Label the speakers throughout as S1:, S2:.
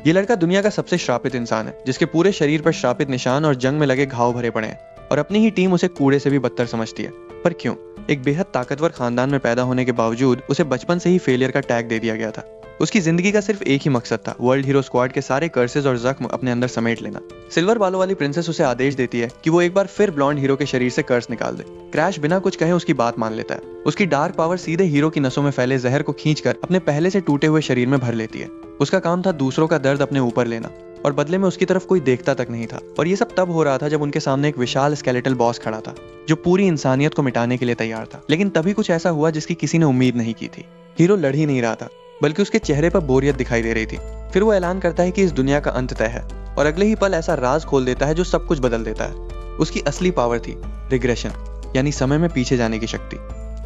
S1: ये लड़का दुनिया का सबसे श्रापित इंसान है, जिसके पूरे शरीर पर श्रापित निशान और जंग में लगे घाव भरे पड़े हैं और अपनी ही टीम उसे कूड़े से भी बदतर समझती है। पर क्यों? एक बेहद ताकतवर खानदान में पैदा होने के बावजूद उसे बचपन से ही फेलियर का टैग दे दिया गया था। उसकी जिंदगी का सिर्फ एक ही मकसद था, वर्ल्ड हीरो स्क्वाड के सारे कर्सेस और जख्म अपने अंदर समेट लेना। सिल्वर बालों वाली प्रिंसेस उसे आदेश देती है कि वो एक बार फिर ब्लॉन्ड हीरो के शरीर से कर्स निकाल दे। क्रैश बिना कुछ कहे उसकी बात मान लेता है। उसकी डार्क पावर सीधे हीरो की नसों में फैले जहर को खींचकर अपने पहले से टूटे हुए शरीर में भर लेती है। उसका काम था दूसरों का दर्द अपने ऊपर लेना, और बदले में उसकी तरफ कोई देखता तक नहीं था। और ये सब तब हो रहा था जब उनके सामने एक विशाल स्केलेटल बॉस खड़ा था, जो पूरी इंसानियत को मिटाने के लिए तैयार था। लेकिन तभी कुछ ऐसा हुआ जिसकी किसी ने उम्मीद नहीं की थी। हीरो लड़ ही नहीं रहा था, बल्कि उसके चेहरे पर बोरियत दिखाई दे रही थी। फिर वो ऐलान करता है कि इस दुनिया का अंत तय है, और अगले ही पल ऐसा राज खोल देता है जो सब कुछ बदल देता है। उसकी असली पावर थी रिग्रेशन, यानी समय में पीछे जाने की शक्ति।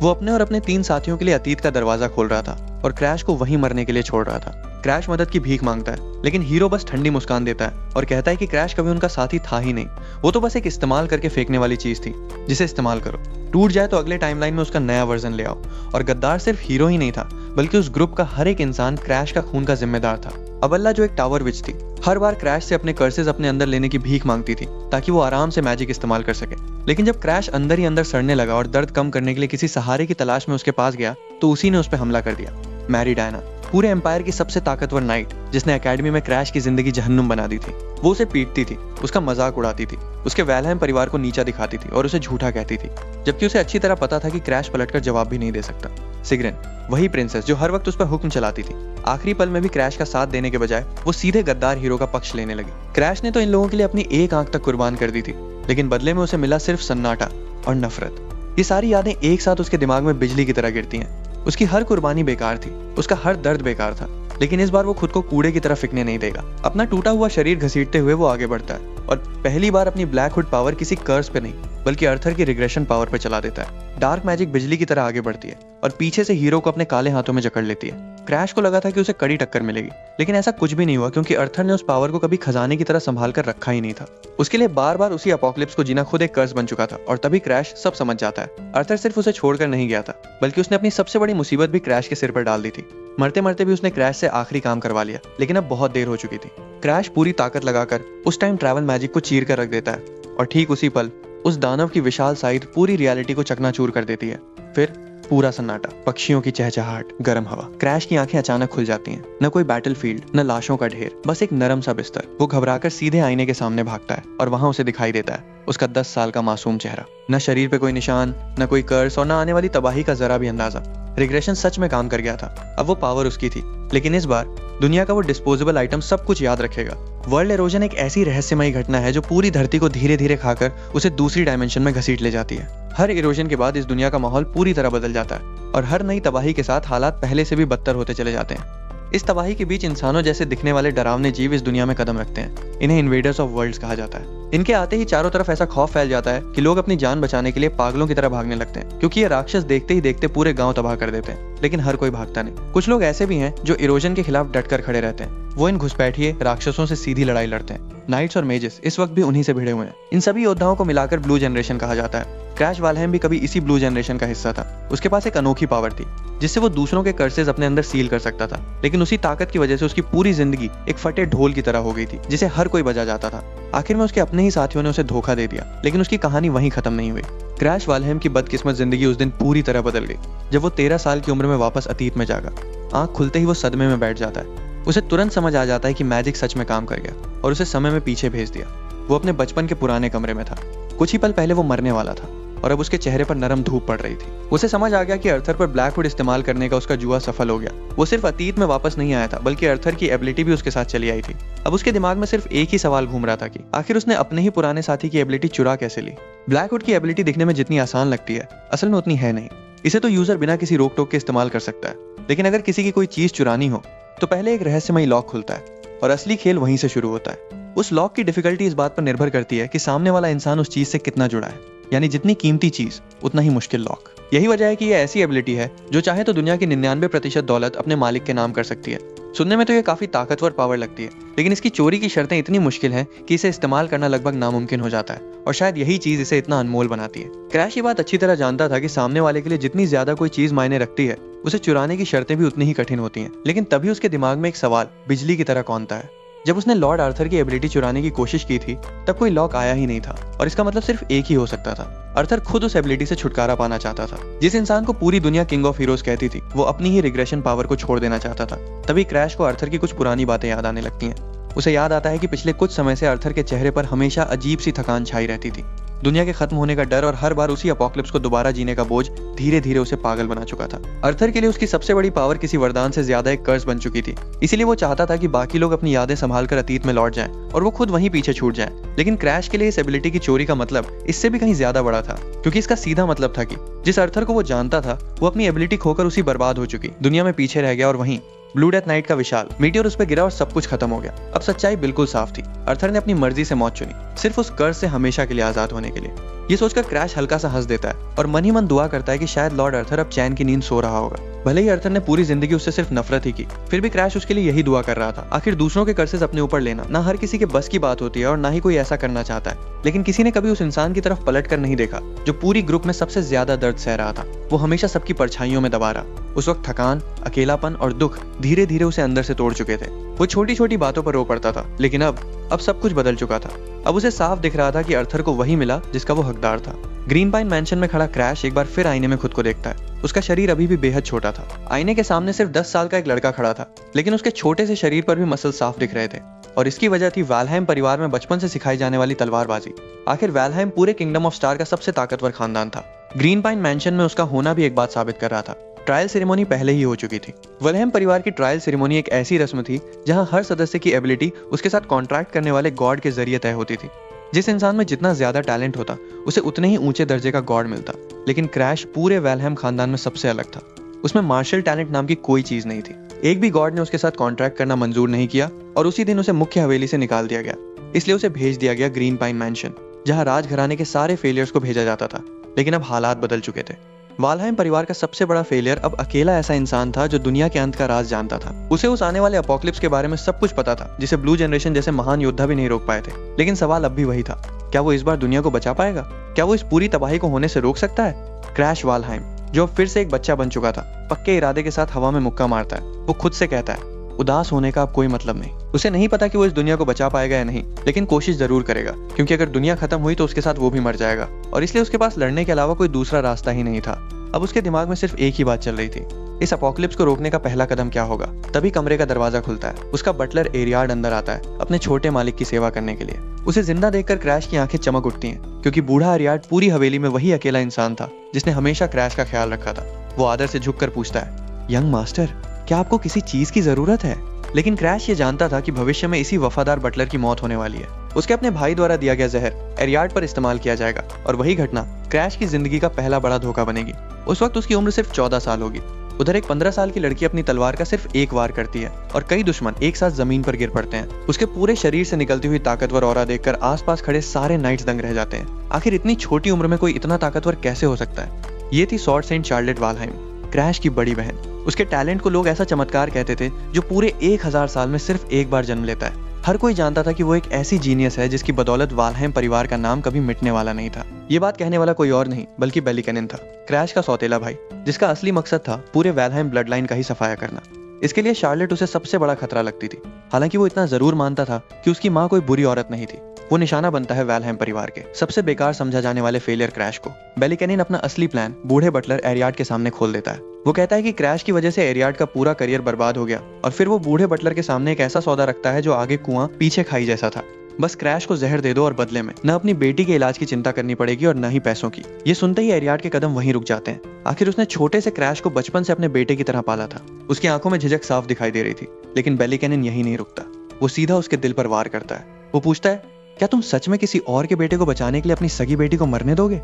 S1: वो अपने और अपने 3 साथियों के लिए अतीत का दरवाजा खोल रहा था और क्रैश को वहीं मरने के लिए छोड़ रहा था। क्रैश मदद की भीख मांगता है, लेकिन हीरो बस ठंडी मुस्कान देता है और कहता है कि क्रैश कभी उनका साथी था ही नहीं। वो तो बस एक इस्तेमाल करके फेंकने वाली चीज थी, जिसे इस्तेमाल करो। टूट जाए तो अगले टाइमलाइन में उसका नया वर्जन ले आओ। और गद्दार सिर्फ हीरो ही नहीं था, बल्कि उस ग्रुप का हर एक इंसान क्रैश का खून का जिम्मेदार था। अबल्ला, जो एक टावर विच थी, हर बार क्रैश से अपने कर्सेस अपने अंदर लेने की भीख मांगती थी, ताकि वो आराम से मैजिक इस्तेमाल कर सके। लेकिन जब क्रैश अंदर ही अंदर सड़ने लगा और दर्द कम करने के लिए किसी सहारे की तलाश में उसके पास गया, तो उसी ने उस पर हमला कर दिया। मैरी डायना, पूरे एम्पायर की सबसे ताकतवर नाइट, जिसने एकेडमी में क्रैश की जिंदगी जहन्नुम बना दी थी। वो उसे पीटती थी, उसका मजाक उड़ाती थी, उसके वैलहेम परिवार को नीचा दिखाती थी और उसे झूठा कहती थी, जबकि उसे अच्छी तरह पता था कि क्रैश पलटकर जवाब भी नहीं दे सकता। सिग्रेन, वही प्रिंसेस जो हर वक्त उस पर हुक्म चलाती थी, आखिरी पल में भी क्रैश का साथ देने के बजाय वो सीधे गद्दार हीरो का पक्ष लेने लगी। क्रैश ने तो इन लोगों के लिए अपनी एक आंख तक कुर्बान कर दी थी, लेकिन बदले में उसे मिला सिर्फ सन्नाटा और नफरत। ये सारी यादें एक साथ उसके दिमाग में बिजली की तरह गिरती हैं। उसकी हर कुर्बानी बेकार थी, उसका हर दर्द बेकार था, लेकिन इस बार वो खुद को कूड़े की तरह फेंकने नहीं देगा। अपना टूटा हुआ शरीर घसीटते हुए वो आगे बढ़ता है और पहली बार अपनी ब्लैक हुड पावर किसी कर्स पे नहीं, बल्कि अर्थर की रिग्रेशन पावर पे चला देता है। डार्क मैजिक बिजली की तरह आगे बढ़ती है और पीछे से हीरो को अपने काले हाथों में जकड़ लेती है। क्रैश को लगा था कि उसे कड़ी टक्कर मिलेगी, लेकिन ऐसा कुछ भी नहीं हुआ, क्योंकि अर्थर ने उस पावर को कभी खजाने की तरह संभाल कर रखा ही नहीं था। उसके लिए बार बार उसी अपोकलिप्स को जीना खुद एक कर्स बन चुका था, और तभी क्रैश सब समझ जाता है। अर्थर सिर्फ उसे छोड़कर नहीं गया था, बल्कि उसने अपनी सबसे बड़ी मुसीबत भी क्रैश के सिर पर डाल दी थी। मरते मरते भी उसने क्रैश से आखिरी काम करवा लिया, लेकिन अब बहुत देर हो चुकी थी। क्रैश पूरी ताकत लगाकर उस टाइम ट्रैवल मैजिक को चीर कर रख देता है, और ठीक उसी पल उस दानव की विशाल साइड पूरी रियलिटी को चकनाचूर कर देती है। फिर पूरा सन्नाटा, पक्षियों की चहचहाहट, गर्म हवा। क्रैश की आंखें अचानक खुल जाती हैं। न कोई बैटलफील्ड, न लाशों का ढेर, बस एक नरम सा बिस्तर। वो घबराकर सीधे आईने के सामने भागता है और वहां उसे दिखाई देता है उसका 10 साल का मासूम चेहरा। न शरीर पे कोई निशान, न कोई कर्स, और न आने वाली तबाही का जरा भी अंदाजा। रिग्रेशन सच में काम कर गया था। अब वो पावर उसकी थी, लेकिन इस बार दुनिया का वो डिस्पोजेबल आइटम सब कुछ याद रखेगा। वर्ल्ड एरोजन एक ऐसी रहस्यमयी घटना है जो पूरी धरती को धीरे धीरे खाकर उसे दूसरी डायमेंशन में घसीट ले जाती है। हर इरोजन के बाद इस दुनिया का माहौल पूरी तरह बदल जाता है, और हर नई तबाही के साथ हालात पहले से भी बदतर होते चले जाते हैं। इस तबाही के बीच इंसानों जैसे दिखने वाले डरावने जीव इस दुनिया में कदम रखते हैं। इन्हें इन्वेडर्स ऑफ वर्ल्ड्स कहा जाता है। इनके आते ही चारों तरफ ऐसा खौफ फैल जाता है कि लोग अपनी जान बचाने के लिए पागलों की तरह भागने लगते हैं, क्योंकि ये राक्षस देखते ही देखते पूरे गांव तबाह कर देते हैं। लेकिन हर कोई भागता नहीं। कुछ लोग ऐसे भी हैं जो इरोजन के खिलाफ डटकर खड़े रहते हैं। वो इन घुसपैठिए राक्षसों से सीधी लड़ाई लड़ते हैं। नाइट्स और मेजेस इस वक्त भी उन्हीं से भिड़े हुए हैं। इन सभी योद्धाओं को मिलाकर ब्लू जनरेशन कहा जाता है। क्रैश वालहेम भी कभी इसी ब्लू जनरेशन का हिस्सा था। उसके पास एक अनोखी पावर थी, जिससे वो दूसरों के कर्सेस अपने अंदर सील कर सकता था, लेकिन उसी ताकत की वजह से उसकी पूरी जिंदगी एक फटे ढोल की तरह हो गई थी, जिसे हर कोई बजा जाता था। आखिर में उसके अपने ही साथियों ने उसे धोखा दे दिया, लेकिन उसकी कहानी वहीं खत्म नहीं हुई। क्रैश वालहेम की बदकिस्मत जिंदगी उस दिन पूरी तरह बदल गई, जब वो 13 साल की उम्र में वापस अतीत में जागा। आंख खुलते ही वो सदमे में बैठ जाता है। उसे तुरंत समझ आ जाता है कि मैजिक सच में काम कर गया और उसे समय में पीछे भेज दिया। वो अपने बचपन के पुराने कमरे में था। कुछ ही पल पहले वो मरने वाला था, और अब उसके चेहरे पर नरम धूप पड़ रही थी। उसे समझ आ गया कि अर्थर पर ब्लैक हुड इस्तेमाल करने का उसका जुआ सफल हो गया। वो सिर्फ अतीत में वापस नहीं आया था, बल्कि अर्थर की एबिलिटी भी उसके साथ चली आई थी। अब उसके दिमाग में सिर्फ एक ही सवाल घूम रहा था कि आखिर उसने अपने ही पुराने साथी की एबिलिटी चुरा कैसे ली। ब्लैक हुड की एबिलिटी दिखने में जितनी आसान लगती है, असल में उतनी है नहीं। इसे तो यूजर बिना किसी रोक टोक के इस्तेमाल कर सकता है, लेकिन अगर किसी की कोई चीज चुरानी हो तो पहले एक रहस्यमयी लॉक खुलता है, और असली खेल वहीं से शुरू होता है। उस लॉक की डिफिकल्टी इस बात पर निर्भर करती है कि सामने वाला इंसान उस चीज से कितना जुड़ा है, यानी जितनी कीमती चीज उतना ही मुश्किल लॉक। यही वजह है कि यह ऐसी एबिलिटी है जो चाहे तो दुनिया की 99% दौलत अपने मालिक के नाम कर सकती है। सुनने में तो ये काफी ताकतवर पावर लगती है, लेकिन इसकी चोरी की शर्तें इतनी मुश्किल हैं कि इसे इस्तेमाल करना लगभग नामुमकिन हो जाता है, और शायद यही चीज इसे इतना अनमोल बनाती है। क्रैश ये बात अच्छी तरह जानता था कि सामने वाले के लिए जितनी ज्यादा कोई चीज मायने रखती है, उसे चुराने की शर्तें भी उतनी ही कठिन होती हैं। लेकिन तभी उसके दिमाग में एक सवाल बिजली की तरह कौंता है। जब उसने लॉर्ड आर्थर की एबिलिटी चुराने की कोशिश की थी तब कोई लॉक आया ही नहीं था और इसका मतलब सिर्फ एक ही हो सकता था। आर्थर खुद उस एबिलिटी से छुटकारा पाना चाहता था। जिस इंसान को पूरी दुनिया किंग ऑफ हीरोज कहती थी वो अपनी ही रिग्रेशन पावर को छोड़ देना चाहता था। तभी क्रैश को आर्थर की कुछ पुरानी बातें याद आने लगती हैं। उसे याद आता है कि पिछले कुछ समय से आर्थर के चेहरे पर हमेशा अजीब सी थकान छाई रहती थी। दुनिया के खत्म होने का डर और हर बार उसी अपोकलिप्स को दोबारा जीने का बोझ धीरे धीरे उसे पागल बना चुका था। आर्थर के लिए उसकी सबसे बड़ी पावर किसी वरदान से ज्यादा एक कर्ज बन चुकी थी। इसीलिए वो चाहता था कि बाकी लोग अपनी यादें संभालकर अतीत में लौट जाएं और वो खुद वहीं पीछे छूट जाए। लेकिन क्रैश के लिए इस एबिलिटी की चोरी का मतलब इससे भी कहीं ज्यादा बड़ा था, क्योंकि इसका सीधा मतलब था कि जिस आर्थर को वो जानता था वो अपनी एबिलिटी खोकर उसी बर्बाद हो चुकी दुनिया में पीछे रह गया और वहीं ब्लू डेथ नाइट का विशाल मीटियोर उस पर गिरा और सब कुछ खत्म हो गया। अब सच्चाई बिल्कुल साफ थी। आर्थर ने अपनी मर्जी से मौत चुनी, सिर्फ उस कर्ज से हमेशा के लिए आजाद होने के लिए। ये सोचकर क्रैश हल्का सा हंस देता है और मन ही मन दुआ करता है कि शायद लॉर्ड आर्थर अब चैन की नींद सो रहा होगा। भले ही आर्थर ने पूरी जिंदगी उससे सिर्फ नफरत ही की, फिर भी क्रैश उसके लिए यही दुआ कर रहा था। आखिर दूसरों के कर्सेस अपने ऊपर लेना ना हर किसी के बस की बात होती है और ना ही कोई ऐसा करना चाहता है। लेकिन किसी ने कभी उस इंसान की तरफ पलट कर नहीं देखा जो पूरी ग्रुप में सबसे ज्यादा दर्द सह रहा था। वो हमेशा सबकी परछाइयों में दबा रहा। उस वक्त थकान, अकेलापन और दुख धीरे धीरे उसे अंदर से तोड़ चुके थे। वो छोटी छोटी बातों पर रो पड़ता था, लेकिन अब सब कुछ बदल चुका था। अब उसे साफ दिख रहा था कि आर्थर को वही मिला जिसका वो हकदार था। ग्रीन पाइन मैंशन में खड़ा क्रैश एक बार फिर आईने में खुद को देखता है। उसका शरीर अभी भी बेहद छोटा था। आईने के सामने सिर्फ 10 साल का एक लड़का खड़ा था, लेकिन उसके छोटे से शरीर पर भी मसल साफ दिख रहे थे और इसकी वजह थी वैलहाइम परिवार में बचपन से सिखाई जाने वाली तलवारबाजी। आखिर वैलहाइम पूरे किंगडम ऑफ स्टार का सबसे ताकतवर खानदान था। ग्रीन पाइन मैंशन में उसका होना भी एक बात साबित कर रहा था। ट्रायल सेरेमनी पहले ही हो चुकी थी। वैलहाइम परिवार की ट्रायल सेरेमनी एक ऐसी रस्म थी जहां हर सदस्य की एबिलिटी उसके साथ कॉन्ट्रैक्ट करने वाले गॉड के जरिए तय होती थी। जिस इंसान में जितना ज्यादा टैलेंट होता उसे उतने ही ऊंचे दर्जे का गॉड मिलता। लेकिन क्रैश पूरे वैलहाइम खानदान में सबसे अलग था। उसमें मार्शल टैलेंट नाम की कोई चीज नहीं थी। एक भी गॉड ने उसके साथ कॉन्ट्रैक्ट करना मंजूर नहीं किया और उसी दिन उसे मुख्य हवेली से निकाल दिया गया। इसलिए उसे भेज दिया गया ग्रीन पाइन मैंशन, जहां राजघराने के सारे फेलियर्स को भेजा जाता था। लेकिन अब हालात बदल चुके थे। वालहाइम परिवार का सबसे बड़ा फेलियर अब अकेला ऐसा इंसान था जो दुनिया के अंत का राज जानता था। उसे उस आने वाले अपोकलिप्स के बारे में सब कुछ पता था, जिसे ब्लू जनरेशन जैसे महान योद्धा भी नहीं रोक पाए थे। लेकिन सवाल अब भी वही था, क्या वो इस बार दुनिया को बचा पाएगा? क्या वो इस पूरी तबाही को होने से रोक सकता है? क्रैश वालहाइम, जो फिर से एक बच्चा बन चुका था, पक्के इरादे के साथ हवा में मुक्का मारता है। वो खुद से कहता है, उदास होने का अब कोई मतलब नहीं। उसे नहीं पता कि वो इस दुनिया को बचा पाएगा या नहीं, लेकिन कोशिश जरूर करेगा, क्योंकि अगर दुनिया खत्म हुई तो उसके साथ वो भी मर जाएगा और इसलिए उसके पास लड़ने के अलावा कोई दूसरा रास्ता ही नहीं था। अब उसके दिमाग में सिर्फ एक ही बात चल रही थी, इस अपोकलिप्स को रोकने का पहला कदम क्या होगा। तभी कमरे का दरवाजा खुलता है। उसका बटलर एरियाड अंदर आता है अपने छोटे मालिक की सेवा करने के लिए। उसे जिंदा देखकर क्रैश की आंखें चमक उठती हैं, क्योंकि बूढ़ा एरियाड पूरी हवेली में वही अकेला इंसान था जिसने हमेशा क्रैश का ख्याल रखा था। वो आदर से झुककर पूछता है, यंग मास्टर, क्या आपको किसी चीज की जरूरत है? लेकिन क्रैश ये जानता था कि भविष्य में इसी वफादार बटलर की मौत होने वाली है। उसके अपने भाई द्वारा दिया गया जहर एरियाड पर इस्तेमाल किया जाएगा और वही घटना क्रैश की जिंदगी का पहला बड़ा धोखा बनेगी। उस वक्त उसकी उम्र सिर्फ 14 साल होगी। उधर एक 15 साल की लड़की अपनी तलवार का सिर्फ एक वार करती है और कई दुश्मन एक साथ जमीन पर गिर पड़ते हैं। उसके पूरे शरीर से निकलती हुई ताकतवर ऑरा देखकर आसपास खड़े सारे नाइट्स दंग रह जाते हैं। आखिर इतनी छोटी उम्र में कोई इतना ताकतवर कैसे हो सकता है? ये थी स्वॉर्ड सेंट चार्लेट वालहाइम, क्रैश की बड़ी बहन। उसके टैलेंट को लोग ऐसा चमत्कार कहते थे जो पूरे 1000 साल में सिर्फ एक बार जन्म लेता है। हर कोई जानता था कि वो एक ऐसी जीनियस है जिसकी बदौलत वालहाइम परिवार का नाम कभी मिटने वाला नहीं था। ये बात कहने वाला कोई और नहीं बल्कि बेलिकनिन था, क्रैश का सौतेला भाई, जिसका असली मकसद था पूरे वालहाइम ब्लड लाइन का ही सफाया करना। इसके लिए शार्लेट उसे सबसे बड़ा खतरा लगती थी। हालांकि वो इतना जरूर मानता था कि उसकी माँ कोई बुरी औरत नहीं थी। वो निशाना बनता है वालहाइम परिवार के सबसे बेकार समझा जाने वाले फेलियर क्रैश को। बेलिकनिन अपना असली प्लान बूढ़े बटलर एरियाड के सामने खोल देता है। वो कहता है कि क्रैश की वजह से एरियाड का पूरा करियर बर्बाद हो गया और फिर वो बूढ़े बटलर के सामने एक ऐसा सौदा रखता है जो आगे कुआं पीछे खाई जैसा था। बस क्रैश को जहर दे दो और बदले में न अपनी बेटी के इलाज की चिंता करनी पड़ेगी और न ही पैसों की। ये सुनते ही एरियाड के कदम वहीं रुक जाते हैं। आखिर उसने छोटे से क्रैश को बचपन से अपने बेटे की तरह पाला था। उसकी आंखों में झिझक साफ दिखाई दे रही थी, लेकिन बेलिकनिन यही नहीं रुकता। वो सीधा उसके दिल पर वार करता है। वो पूछता है, क्या तुम सच में किसी और के बेटे को बचाने के लिए अपनी सगी बेटी को मरने दोगे?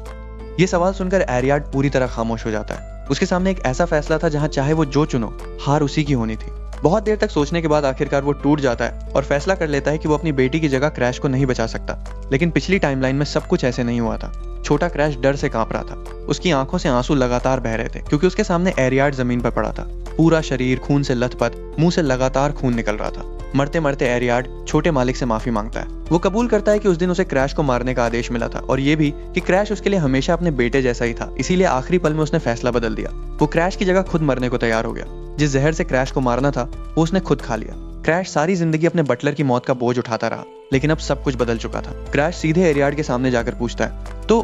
S1: ये सवाल सुनकर एरियाड पूरी तरह खामोश हो जाता है। उसके सामने एक ऐसा फैसला था जहां चाहे वो जो चुनो, हार उसी की होनी थी। बहुत देर तक सोचने के बाद आखिरकार वो टूट जाता है और फैसला कर लेता है कि वो अपनी बेटी की जगह क्रैश को नहीं बचा सकता। लेकिन पिछली टाइमलाइन में सब कुछ ऐसे नहीं हुआ था। छोटा क्रैश डर से कांप रहा था। उसकी आंखों से आंसू लगातार बह रहे थे क्योंकि उसके सामने एरियाड जमीन पर पड़ा था। पूरा शरीर खून से लथपथ, मुंह से लगातार खून निकल रहा था। मरते मरते एरियाड छोटे मालिक से माफी मांगता है। वो कबूल करता है कि उस दिन उसे क्रैश को मारने का आदेश मिला था और ये भी कि क्रैश उसके लिए हमेशा अपने बेटे जैसा ही था, इसीलिए आखिरी पल में उसने फैसला बदल दिया। वो क्रैश की जगह खुद मरने को तैयार हो गया। जिस जहर से क्रैश को मारना था वो उसने खुद खा लिया। क्रैश सारी जिंदगी अपने बटलर की मौत का बोझ उठाता रहा, लेकिन अब सब कुछ बदल चुका था। क्रैश सीधे एरियाड के सामने जाकर पूछता है, तो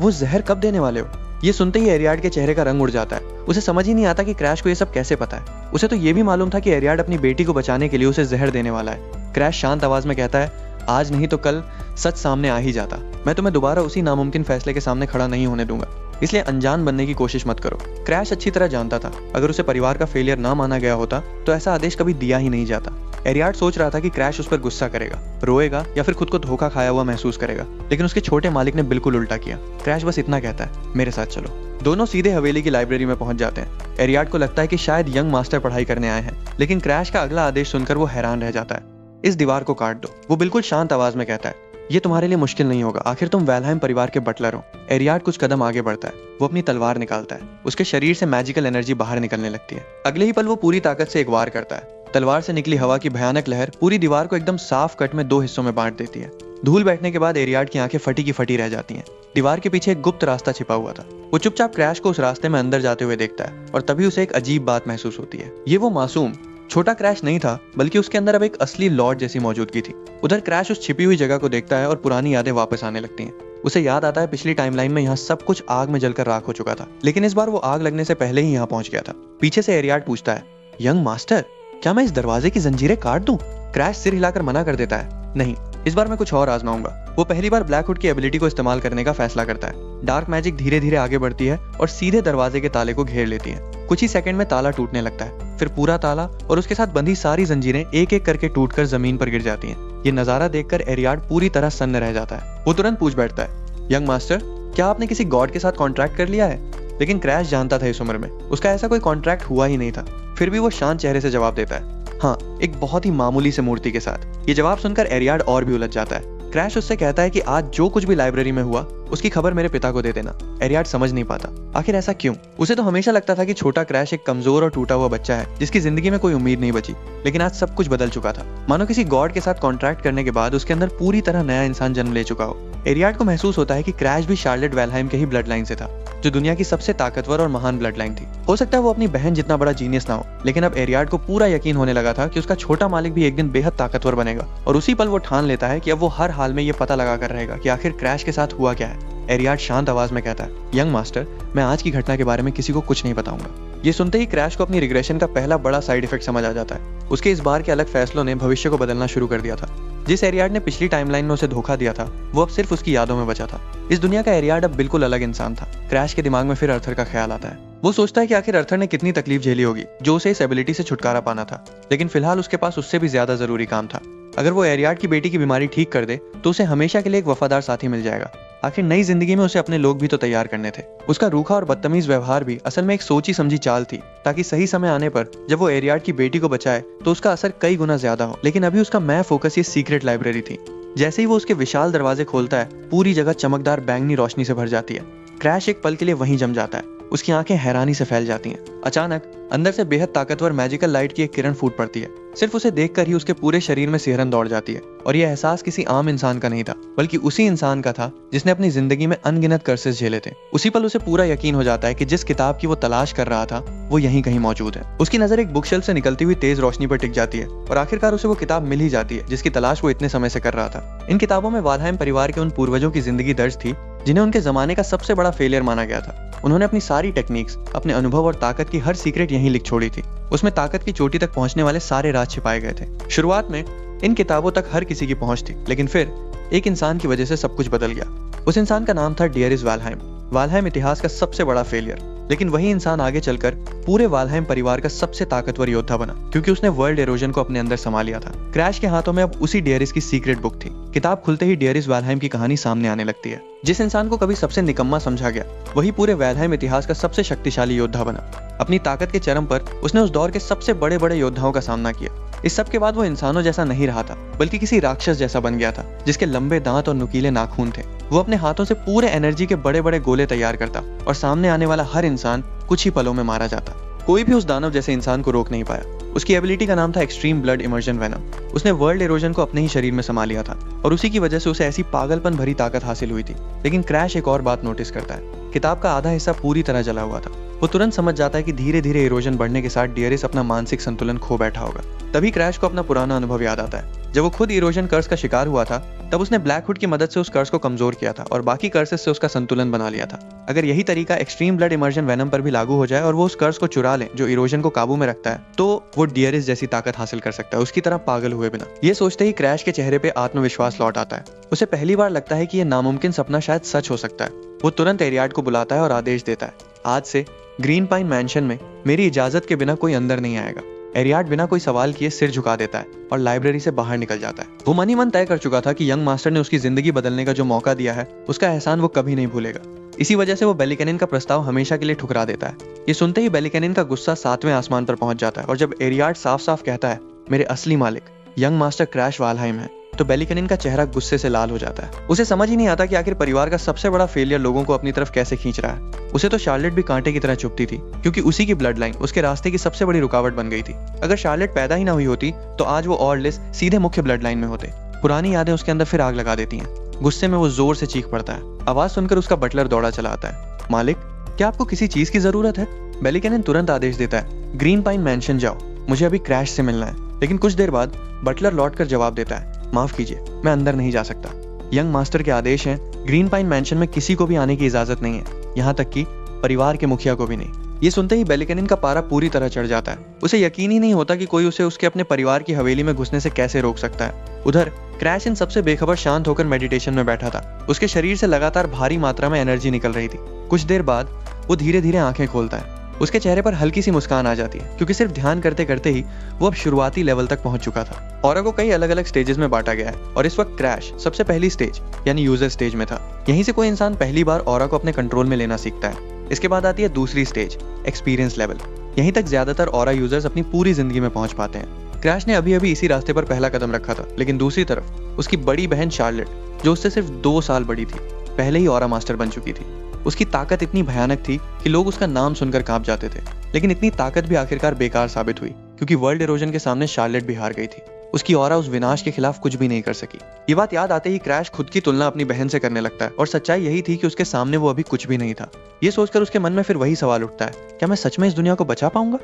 S1: वो जहर कब देने वाले हो? ये सुनते ही एरियाड के चेहरे का रंग उड़ जाता है। उसे समझ ही नहीं आता कि क्रैश को ये सब कैसे पता है। उसे तो ये भी मालूम था कि एरियाड अपनी बेटी को बचाने के लिए उसे जहर देने वाला है। क्रैश शांत आवाज में कहता है, आज नहीं तो कल सच सामने आ ही जाता। मैं तुम्हें दोबारा उसी नामुमकिन फैसले के सामने खड़ा नहीं होने दूंगा, इसलिए अनजान बनने की कोशिश मत करो। क्रैश अच्छी तरह जानता था, अगर उसे परिवार का फेलियर ना माना गया होता तो ऐसा आदेश कभी दिया ही नहीं जाता। एरियाड सोच रहा था कि क्रैश उस पर गुस्सा करेगा, रोएगा या फिर खुद को धोखा खाया हुआ महसूस करेगा, लेकिन उसके छोटे मालिक ने बिल्कुल उल्टा किया। क्रैश बस इतना कहता है, मेरे साथ चलो। दोनों सीधे हवेली की लाइब्रेरी में पहुंच जाते हैं। एरियाड को लगता है कि शायद यंग मास्टर पढ़ाई करने आए हैं, लेकिन क्रैश का अगला आदेश सुनकर वो हैरान रह जाता है। इस दीवार को काट दो। वो बिल्कुल शांत आवाज में कहता है, ये तुम्हारे लिए मुश्किल नहीं होगा, आखिर तुम वैलहाइम परिवार के बटलर हो। एरियाड कुछ कदम आगे बढ़ता है। वो अपनी तलवार निकालता है। उसके शरीर से मैजिकल एनर्जी बाहर निकलने लगती है। अगले ही पल वो पूरी ताकत से एक वार करता है। तलवार से निकली हवा की भयानक लहर पूरी दीवार को एकदम साफ कट में 2 हिस्सों में बांट देती है। धूल बैठने के बाद एरियाड की आंखें फटी की फटी रह जाती हैं। दीवार के पीछे एक गुप्त रास्ता छिपा हुआ था। वो चुपचाप क्रैश को उस रास्ते में अंदर जाते हुए देखता है और तभी उसे एक अजीब बात महसूस होती है। ये वो मासूम छोटा क्रैश नहीं था, बल्कि उसके अंदर अब एक असली लॉर्ड जैसी मौजूदगी थी। उधर क्रैश उस छिपी हुई जगह को देखता है और पुरानी यादें वापस आने लगती हैं। उसे याद आता है पिछली टाइमलाइन में यहाँ सब कुछ आग में जलकर राख हो चुका था, लेकिन इस बार वो आग लगने से पहले ही यहाँ पहुंच गया था। पीछे से एरियाड पूछता है, यंग मास्टर, क्या मैं इस दरवाजे की जंजीरें काट दूं? क्रैश सिर हिलाकर मना कर देता है, नहीं, इस बार मैं कुछ और आजमाऊंगा। वो पहली बार ब्लैकहुड की एबिलिटी को इस्तेमाल करने का फैसला करता है। डार्क मैजिक धीरे धीरे आगे बढ़ती है और सीधे दरवाजे के ताले को घेर लेती है। कुछ ही सेकंड में ताला टूटने लगता है, फिर पूरा ताला और उसके साथ बंधी सारी जंजीरें एक एक करके टूटकर जमीन पर गिर जाती हैं। ये नजारा देखकर एरियाड पूरी तरह सन्न रह जाता है। वो तुरंत पूछ बैठता है, यंग मास्टर, क्या आपने किसी गॉड के साथ कॉन्ट्रैक्ट कर लिया है? लेकिन क्रैश जानता था इस उम्र में उसका ऐसा कोई कॉन्ट्रैक्ट हुआ ही नहीं था। फिर भी वो शांत चेहरे से जवाब देता है, हाँ, एक बहुत ही मामूली से मूर्ति के साथ। ये जवाब सुनकर एरियाड और भी उलझ जाता है। क्रैश उससे कहता है कि आज जो कुछ भी लाइब्रेरी में हुआ उसकी खबर मेरे पिता को दे देना। एरियाड समझ नहीं पाता, आखिर ऐसा क्यों? उसे तो हमेशा लगता था कि छोटा क्रैश एक कमजोर और टूटा हुआ बच्चा है जिसकी जिंदगी में कोई उम्मीद नहीं बची, लेकिन आज सब कुछ बदल चुका था। मानो किसी गॉड के साथ कॉन्ट्रैक्ट करने के बाद उसके अंदर पूरी तरह नया इंसान जन्म ले चुका हो। एरियाड को महसूस होता है कि क्रैश भी शार्लेट वैलहाइम के ही ब्लड लाइन से था, जो दुनिया की सबसे ताकतवर और महान ब्लड लाइन थी। हो सकता है वो अपनी बहन जितना बड़ा जीनियस ना हो, लेकिन अब एरियाड को पूरा यकीन होने लगा था कि उसका छोटा मालिक भी एक दिन बेहद ताकतवर बनेगा। और उसी पल वो ठान लेता है कि अब वो हर हाल में ये पता लगा कर रहेगा कि आखिर क्रैश के साथ हुआ क्या है। एरियाड शांत आवाज में कहता है, यंग मास्टर, मैं आज की घटना के बारे में किसी को कुछ नहीं बताऊंगा। ये सुनते ही क्रैश को अपनी रिग्रेशन का पहला बड़ा साइड इफेक्ट समझ आ जाता है। उसके इस बार के अलग फैसलों ने भविष्य को बदलना शुरू कर दिया था। जिस एरियाड ने पिछली टाइमलाइन में उसे धोखा दिया था, वो अब सिर्फ उसकी यादों में बचा था। इस दुनिया का एरियाड अब बिल्कुल अलग इंसान था। क्रैश के दिमाग में फिर अर्थर का ख्याल आता है। वो सोचता है कि आखिर अर्थर ने कितनी तकलीफ झेली होगी जो उसे इस एबिलिटी से छुटकारा पाना था, लेकिन फिलहाल उसके पास उससे भी ज्यादा जरूरी काम था। अगर वो एरियाड की बेटी की बीमारी ठीक कर दे तो उसे हमेशा के लिए एक वफादार साथी मिल जाएगा। आखिर नई जिंदगी में उसे अपने लोग भी तो तैयार करने थे। उसका रूखा और बदतमीज व्यवहार भी असल में एक सोची समझी चाल थी, ताकि सही समय आने पर जब वो एरियाड की बेटी को बचाए तो उसका असर कई गुना ज्यादा हो। लेकिन अभी उसका मैं फोकस ये सीक्रेट लाइब्रेरी थी। जैसे ही वो उसके विशाल दरवाजे खोलता है, पूरी जगह चमकदार बैंगनी रोशनी से भर जाती है। क्रैश एक पल के लिए वहीं जम जाता है। उसकी आंखें हैरानी से फैल जाती हैं। अचानक अंदर से बेहद ताकतवर मैजिकल लाइट की एक किरण फूट पड़ती है। सिर्फ उसे देखकर ही उसके पूरे शरीर में सिहरन दौड़ जाती है। और यह एहसास किसी आम इंसान का नहीं था, बल्कि उसी इंसान का था जिसने अपनी जिंदगी में अनगिनत कर्सेस झेले थे। उसी पल उसे पूरा यकीन हो जाता है कि जिस किताब की वो तलाश कर रहा था वो यहीं कहीं मौजूद है। उसकी नजर एक बुकशेल्फ से निकलती हुई तेज रोशनी पर टिक जाती है और आखिरकार उसे वो किताब मिल ही जाती है जिसकी तलाश वो इतने समय से कर रहा था। इन किताबों में वैलहाइम परिवार के उन पूर्वजों की जिंदगी दर्ज थी जिन्हें उनके जमाने का सबसे बड़ा फेलियर माना गया था। उन्होंने अपनी सारी टेक्निक्स, अपने अनुभव और ताकत की हर सीक्रेट यहीं लिख छोड़ी थी। उसमें ताकत की चोटी तक पहुंचने वाले सारे राज छिपाए गए थे। शुरुआत में इन किताबों तक हर किसी की पहुंच थी, लेकिन फिर एक इंसान की वजह से सब कुछ बदल गया। उस इंसान का नाम था डियरिस वैलहाइम। वैलहाइम इतिहास का सबसे बड़ा फेलियर, लेकिन वही इंसान आगे चलकर पूरे वैलहाइम परिवार का सबसे ताकतवर योद्धा बना, क्योंकि उसने वर्ल्ड एरोजन को अपने अंदर समा लिया था। क्रैश के हाथों में अब उसी डियरिस की सीक्रेट बुक थी। किताब खुलते ही डियरिस वैलहाइम की कहानी सामने आने लगती है। जिस इंसान को कभी सबसे निकम्मा समझा गया, वही पूरे वैलहाइम इतिहास का सबसे शक्तिशाली योद्धा बना। अपनी ताकत के चरम पर उसने उस दौर के सबसे बड़े बड़े योद्धाओं का सामना किया। इस सब के बाद वो इंसानों जैसा नहीं रहा था, बल्कि किसी राक्षस जैसा बन गया था, जिसके लंबे दांत और नुकीले नाखून थे। वो अपने हाथों से पूरे एनर्जी के बड़े बड़े गोले तैयार करता और सामने आने वाला हर इंसान कुछ ही पलों में मारा जाता। कोई भी उस दानव जैसे इंसान को रोक नहीं पाया। उसकी एबिलिटी का नाम था एक्सट्रीम ब्लड इमर्जन वेनम। उसने वर्ल्ड एरोजन को अपने ही शरीर में समा लिया था और उसी की वजह से उसे ऐसी पागलपन भरी ताकत हासिल हुई थी। लेकिन क्रैश एक और बात नोटिस करता है। किताब का आधा हिस्सा पूरी तरह जला हुआ था। वो तुरंत समझ जाता है कि धीरे धीरे इरोजन बढ़ने के साथ डियरिस अपना मानसिक संतुलन खो बैठा होगा। तभी क्रैश को अपना पुराना अनुभव याद आता है। जब वो खुद इरोजन कर्स का शिकार हुआ था, तब उसने ब्लैक हुड की मदद से उस कर्स को कमजोर किया था और बाकी कर्सेस से उसका संतुलन बना लिया था। अगर यही तरीका एक्सट्रीम ब्लड इमर्जन वेनम पर भी लागू हो जाए और वो उस कर्स को चुरा ले जो इरोजन को काबू में रखता है, तो वो डियरिस जैसी ताकत हासिल कर सकता है, उसकी तरह पागल हुए बिना। ये सोचते ही क्रैश के चेहरे पे आत्मविश्वास लौट आता है। उसे पहली बार लगता है कि यह नामुमकिन सपना शायद सच हो सकता है। वो तुरंत एरियाड को बुलाता है और आदेश देता है, आज से ग्रीन पाइन मैंशन में मेरी इजाजत के बिना कोई अंदर नहीं आएगा। एरियाड बिना कोई सवाल किए सिर झुका देता है और लाइब्रेरी से बाहर निकल जाता है। वो मन ही मन तय कर चुका था कि यंग मास्टर ने उसकी जिंदगी बदलने का जो मौका दिया है, उसका एहसान वो कभी नहीं भूलेगा। इसी वजह से वो बेलिकेनिन का प्रस्ताव हमेशा के लिए ठुकरा देता है। ये सुनते ही बेलिकेनिन का गुस्सा 7वें आसमान पर पहुंच जाता है और जब एरियाड साफ साफ कहता है, मेरे असली मालिक यंग मास्टर क्रैश वालहाइम है, तो बेलिकेनिन का चेहरा गुस्से से लाल हो जाता है। उसे समझ ही नहीं आता कि आखिर परिवार का सबसे बड़ा फेलियर लोगों को अपनी तरफ कैसे खींच रहा है। उसे तो शार्लेट भी कांटे की तरह चुभती थी, क्योंकि उसी की ब्लड लाइन उसके रास्ते की सबसे बड़ी रुकावट बन गई थी। अगर शार्लेट पैदा ही ना हुई होती तो आज वो और लिस सीधे मुख्य ब्लड लाइन में होते। पुरानी यादें उसके अंदर फिर आग लगा देती हैं। गुस्से में वो जोर से चीख पड़ता है। आवाज सुनकर उसका बटलर दौड़ा चला आता है। मालिक, क्या आपको किसी चीज की जरूरत है? बेलिकेनिन तुरंत आदेश देता है, ग्रीन पाइन मैंशन जाओ, मुझे अभी क्रैश से मिलना है। लेकिन कुछ देर बाद बटलर लौटकर जवाब देता है, माफ कीजिए, मैं अंदर नहीं जा सकता। यंग मास्टर के आदेश हैं, ग्रीन पाइन मैंशन में किसी को भी आने की इजाजत नहीं है, यहाँ तक कि परिवार के मुखिया को भी नहीं। ये सुनते ही बेलिकेनिन का पारा पूरी तरह चढ़ जाता है। उसे यकीन ही नहीं होता कि कोई उसे उसके अपने परिवार की हवेली में घुसने से कैसे रोक सकता है। उधर क्रैश इन सबसे बेखबर शांत होकर मेडिटेशन में बैठा था। उसके शरीर से लगातार भारी मात्रा में एनर्जी निकल रही थी। कुछ देर बाद वो धीरे धीरे आंखें खोलता है। उसके चेहरे पर हल्की सी मुस्कान आ जाती है, क्योंकि सिर्फ ध्यान करते करते ही वो अब शुरुआती लेवल तक पहुंच चुका था। ऑरा को कई अलग अलग स्टेजेस में बांटा गया है और इस वक्त क्रैश सबसे पहली स्टेज यानी यूजर स्टेज में था। यहीं से कोई इंसान पहली बार ऑरा को अपने कंट्रोल में लेना सीखता है। इसके बाद आती है दूसरी स्टेज, एक्सपीरियंस लेवल। यहीं तक ज्यादातर ऑरा यूजर्स अपनी पूरी जिंदगी में पहुंच पाते हैं। क्रैश ने अभी अभी इसी रास्ते पर पहला कदम रखा था, लेकिन दूसरी तरफ उसकी बड़ी बहन शार्लेट, जो उससे सिर्फ 2 साल बड़ी थी, पहले ही ऑरा मास्टर बन चुकी थी। उसकी ताकत इतनी भयानक थी कि लोग उसका नाम सुनकर कांप जाते थे। लेकिन इतनी ताकत भी आखिरकार बेकार साबित हुई, क्योंकि वर्ल्ड इरोजन के सामने शार्लेट भी हार गई थी। उसकी ऑरा उस विनाश के खिलाफ कुछ भी नहीं कर सकी। ये बात याद आते ही क्रैश खुद की तुलना अपनी बहन से करने लगता है, और सच्चाई यही थी कि उसके सामने वो अभी कुछ भी नहीं था। ये सोचकर उसके मन में फिर वही सवाल उठता है, क्या मैं सच में इस दुनिया को बचा पाऊंगा?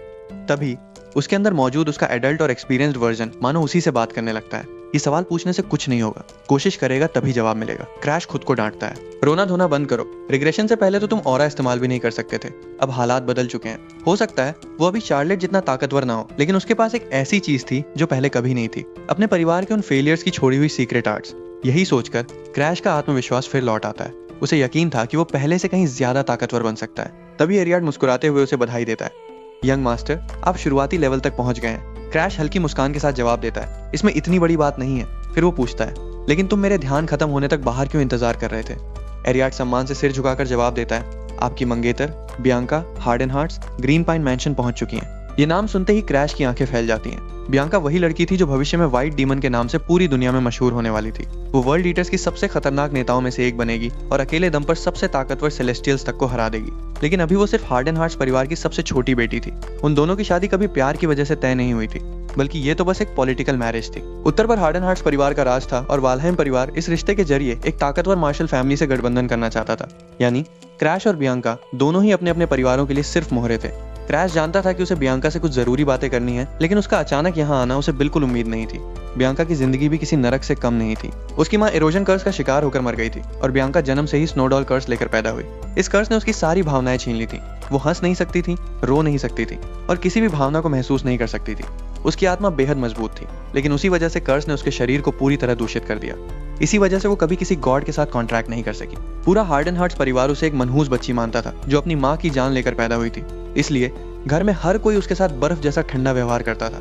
S1: तभी उसके अंदर मौजूद उसका एडल्ट और एक्सपीरियंस्ड वर्जन मानो उसी से बात करने लगता है। ये सवाल पूछने से कुछ नहीं होगा, कोशिश करेगा तभी जवाब मिलेगा। क्रैश खुद को डांटता है, रोना धोना बंद करो। रिग्रेशन से पहले तो तुम ऑरा इस्तेमाल भी नहीं कर सकते थे, अब हालात बदल चुके हैं। हो सकता है वो अभी शार्लेट जितना ताकतवर ना हो, लेकिन उसके पास एक ऐसी चीज थी जो पहले कभी नहीं थी, अपने परिवार के उन फेलियर्स की छोड़ी हुई सीक्रेट आर्ट्स। यही सोचकर क्रैश का आत्मविश्वास फिर लौट आता है। उसे यकीन था कि वो पहले से कहीं ज्यादा ताकतवर बन सकता है। तभी एरियाड मुस्कुराते हुए उसे बधाई देता है, यंग मास्टर, आप शुरुआती लेवल तक पहुंच गए हैं। क्रैश हल्की मुस्कान के साथ जवाब देता है, इसमें इतनी बड़ी बात नहीं है। फिर वो पूछता है, लेकिन तुम मेरे ध्यान खत्म होने तक बाहर क्यों इंतजार कर रहे थे? एरियाड सम्मान से सिर झुकाकर जवाब देता है, आपकी मंगेतर Bianca harden hearts green pine mention पहुंच चुकी हैं। ये नाम सुनते ही क्रैश की आंखें फैल जाती हैं। बियांका वही लड़की थी जो भविष्य में व्हाइट डीमन के नाम से पूरी दुनिया में मशहूर होने वाली थी। वो वर्ल्ड ईटर्स की सबसे खतरनाक नेताओं में से एक बनेगी और अकेले दम पर सबसे ताकतवर सेलेस्टियल्स तक को हरा देगी। लेकिन अभी वो सिर्फ हार्डन हार्ट्स परिवार की सबसे छोटी बेटी थी। उन दोनों की शादी कभी प्यार की वजह से तय नहीं हुई थी, बल्कि ये तो बस एक पॉलिटिकल मैरिज थी। उत्तर पर हार्डन हार्ट्स परिवार का राज था और वालहेम परिवार इस रिश्ते के जरिए एक ताकतवर मार्शल फैमिली से गठबंधन करना चाहता था। यानी क्रैश और बियांका दोनों ही अपने अपने परिवारों के लिए सिर्फ मोहरे थे। क्रैश जानता था कि उसे बियांका से कुछ जरूरी बातें करनी है, लेकिन उसका अचानक यहाँ आना उसे बिल्कुल उम्मीद नहीं थी। बियांका की जिंदगी भी किसी नरक से कम नहीं थी। उसकी माँ इरोजन कर्स का शिकार होकर मर गई थी और बियांका जन्म से ही स्नोडॉल कर्स लेकर पैदा हुई। इस कर्स ने उसकी सारी भावनाएं छीन ली थी। वो हंस नहीं सकती थी, रो नहीं सकती थी और किसी भी भावना को महसूस नहीं कर सकती थी। उसकी आत्मा बेहद मजबूत थी, लेकिन उसी वजह से कर्स ने उसके शरीर को पूरी तरह दूषित कर दिया। इसी वजह से वो कभी किसी गॉड के साथ कॉन्ट्रैक्ट नहीं कर सकी। पूरा हार्डन हार्ट्स परिवार उसे एक मनहूस बच्ची मानता था जो अपनी माँ की जान लेकर पैदा हुई थी। इसलिए घर में हर कोई उसके साथ बर्फ जैसा ठंडा व्यवहार करता था।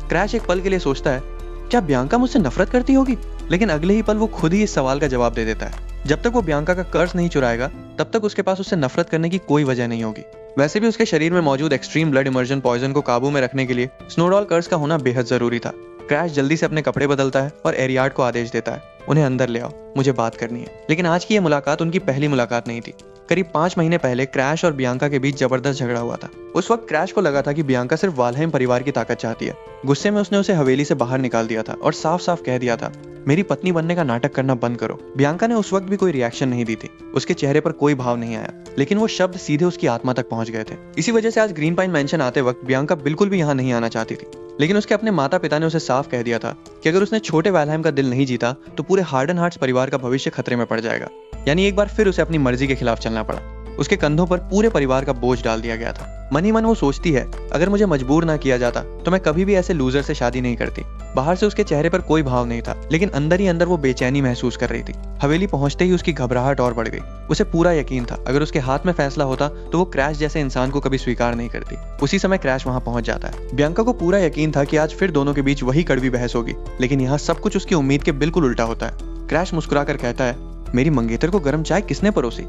S1: क्रैश एक पल के लिए सोचता है, क्या बियांका मुझसे नफरत करती होगी? लेकिन अगले ही पल वो खुद ही इस सवाल का जवाब दे देता है। जब तक वो बियांका का कर्स नहीं चुराएगा, तब तक उसके पास उससे नफरत करने की कोई वजह नहीं होगी। वैसे भी उसके शरीर में मौजूद एक्सट्रीम ब्लड इमर्जन पॉइजन को काबू में रखने के लिए स्नोडॉल कर्स का होना बेहद जरूरी था। क्रैश जल्दी से अपने कपड़े बदलता है और एरियाड को आदेश देता है, उन्हें अंदर ले आओ, मुझे बात करनी है। लेकिन आज की यह मुलाकात उनकी पहली मुलाकात नहीं थी। करीब 5 महीने पहले क्रैश और बियांका के बीच जबरदस्त झगड़ा हुआ था। उस वक्त क्रैश को लगा था कि बियांका सिर्फ वालहेम परिवार की ताकत चाहती है। गुस्से में उसने उसे हवेली से बाहर निकाल दिया था और साफ साफ कह दिया था, मेरी पत्नी बनने का नाटक करना बंद करो। बियांका ने उस वक्त भी कोई रिएक्शन नहीं दी थी, उसके चेहरे पर कोई भाव नहीं आया, लेकिन वो शब्द सीधे उसकी आत्मा तक पहुंच गए थे। इसी वजह से आज ग्रीन पाइन मैंशन आते वक्त बियांका बिल्कुल भी यहाँ नहीं आना चाहती थी, लेकिन उसके अपने माता पिता ने उसे साफ कह दिया था कि अगर उसने छोटे वैलहाइम का दिल नहीं जीता तो पूरे हार्डन हार्ट्स परिवार का भविष्य खतरे में पड़ जाएगा। यानी एक बार फिर उसे अपनी मर्जी के खिलाफ चलना पड़ा। उसके कंधों पर पूरे परिवार का बोझ डाल दिया गया था। मन ही मन वो सोचती है, अगर मुझे मजबूर ना किया जाता तो मैं कभी भी ऐसे लूजर से शादी नहीं करती। बाहर से उसके चेहरे पर कोई भाव नहीं था, लेकिन अंदर ही अंदर वो बेचैनी महसूस कर रही थी। हवेली पहुंचते ही उसकी घबराहट और बढ़ गई। उसे पूरा यकीन था अगर उसके हाथ में फैसला होता तो वो क्रैश जैसे इंसान को कभी स्वीकार नहीं करती। उसी समय क्रैश वहां पहुंच जाता है। बियांका को पूरा यकीन था कि आज फिर दोनों के बीच वही कड़वी बहस होगी, लेकिन यहाँ सब कुछ उसकी उम्मीद के बिल्कुल उल्टा होता है। क्रैश मुस्कुराकर कहता है, मेरी मंगेतर को गर्म चाय किसने परोसी?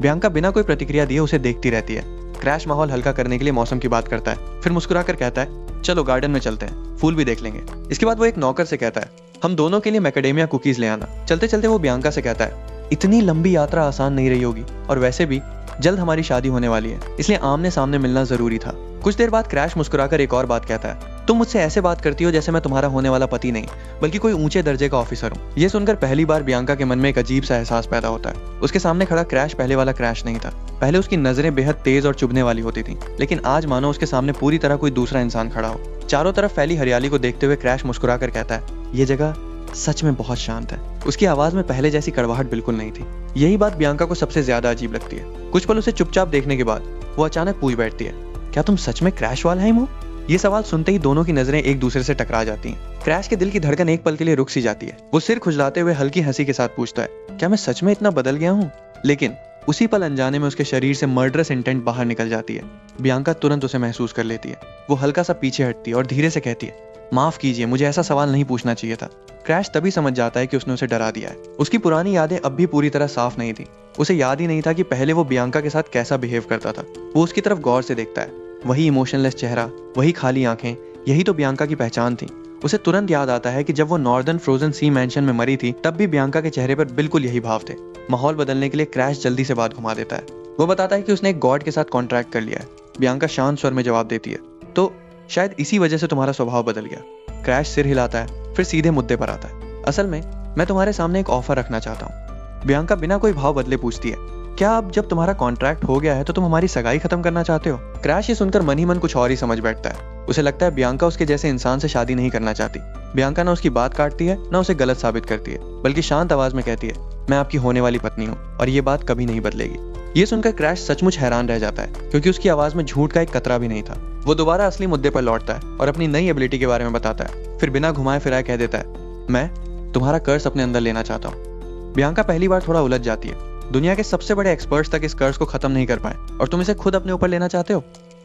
S1: बियांका बिना कोई प्रतिक्रिया दिए उसे देखती रहती है। क्रैश माहौल हल्का करने के लिए मौसम की बात करता है, फिर मुस्कुराकर कहता है, चलो गार्डन में चलते हैं, फूल भी देख लेंगे। इसके बाद वो एक नौकर से कहता है, हम दोनों के लिए मैकेडेमिया कुकीज ले आना। चलते चलते वो बियांका से कहता है, इतनी लंबी यात्रा आसान नहीं रही होगी, और वैसे भी जल्द हमारी शादी होने वाली है, इसलिए आमने सामने मिलना जरूरी था। कुछ देर बाद क्रैश मुस्कुराकर एक और बात कहता है, तुम मुझसे ऐसे बात करती हो जैसे मैं तुम्हारा होने वाला पति नहीं, बल्कि कोई ऊंचे दर्जे का ऑफिसर हूँ। ये सुनकर पहली बार बियांका के मन में एक अजीब सा एहसास पैदा होता है। उसके सामने खड़ा क्रैश पहले वाला क्रैश नहीं था। पहले उसकी नजरें बेहद तेज और चुभने वाली होती थी, लेकिन आज मानो उसके सामने पूरी तरह कोई दूसरा इंसान खड़ा हो। चारों तरफ फैली हरियाली को देखते हुए क्रैश मुस्कुराकर कहता है, ये जगह सच में बहुत शांत है। उसकी आवाज में पहले जैसी कड़वाहट बिल्कुल नहीं थी। यही बात बियांका को सबसे ज्यादा अजीब लगती है। कुछ पल उसे चुपचाप देखने के बाद वो अचानक पूछ बैठती है, क्या तुम सच में क्रैश वालहाइम हो? ये सवाल सुनते ही दोनों की नजरें एक दूसरे से टकरा जाती हैं। क्रैश के दिल की धड़कन एक पल के लिए रुक सी जाती है। वो सिर खुजलाते हुए हल्की हंसी के साथ पूछता है, क्या मैं सच में इतना बदल गया हूँ? लेकिन उसी पल अनजाने में उसके शरीर से मर्डरस इंटेंट बाहर निकल जाती है। बियांका तुरंत उसे महसूस कर लेती है। वो हल्का सा पीछे हटती है और धीरे से कहती है, माफ कीजिए, मुझे ऐसा सवाल नहीं पूछना चाहिए था। क्रैश तभी समझ जाता है कि उसने उसे डरा दिया है। उसकी पुरानी यादें अब भी पूरी तरह साफ नहीं थी। उसे याद ही नहीं था कि पहले वो बियांका के साथ कैसा बिहेव करता था। वो उसकी तरफ गौर से देखता है, वही इमोशनलेस चेहरा, वही खाली आंखें, यही तो बियांका की पहचान थी। उसे तुरंत याद आता है कि जब वो नॉर्दर्न फ्रोजन सी मैंशन में मरी थी, तब भी बियांका के चेहरे पर बिल्कुल यही भाव थे। माहौल बदलने के लिए क्रैश जल्दी से बात घुमा देता है। वो बताता है कि उसने एक गॉड के साथ कॉन्ट्रैक्ट कर लिया है। बियांका शांत स्वर में जवाब देती है, तो शायद इसी वजह से तुम्हारा स्वभाव बदल गया। क्रैश सिर हिलाता है, फिर सीधे मुद्दे पर आता है, असल में मैं तुम्हारे सामने एक ऑफर रखना चाहता हूँ। बियांका बिना कोई भाव बदले पूछती है, क्या अब जब तुम्हारा कॉन्ट्रैक्ट हो गया है तो तुम हमारी सगाई खत्म करना चाहते हो? क्रैश ये सुनकर मन ही मन कुछ और ही समझ बैठता है। उसे लगता है बियांका उसके जैसे इंसान से शादी नहीं करना चाहती। बियांका ना उसकी बात काटती है, ना उसे गलत साबित करती है, बल्कि शांत आवाज में कहती है, मैं आपकी होने वाली पत्नी हूँ और ये बात कभी नहीं बदलेगी। ये सुनकर क्रैश सचमुच हैरान रह जाता है, क्योंकि उसकी आवाज में झूठ का एक कतरा भी नहीं था। वो दोबारा असली मुद्दे पर लौटता है और अपनी नई एबिलिटी के बारे में बताता है। फिर बिना घुमाए फिराए कह देता है, मैं तुम्हारा कर्ज अपने अंदर लेना चाहता हूँ। बियांका पहली बार थोड़ा उलझ जाती है। दुनिया के सबसे बड़े एक्सपर्ट्स तक इस कर्ज को खत्म नहीं कर पाए और तुम इसे खुद अपने ऊपर लेना चाहते हो?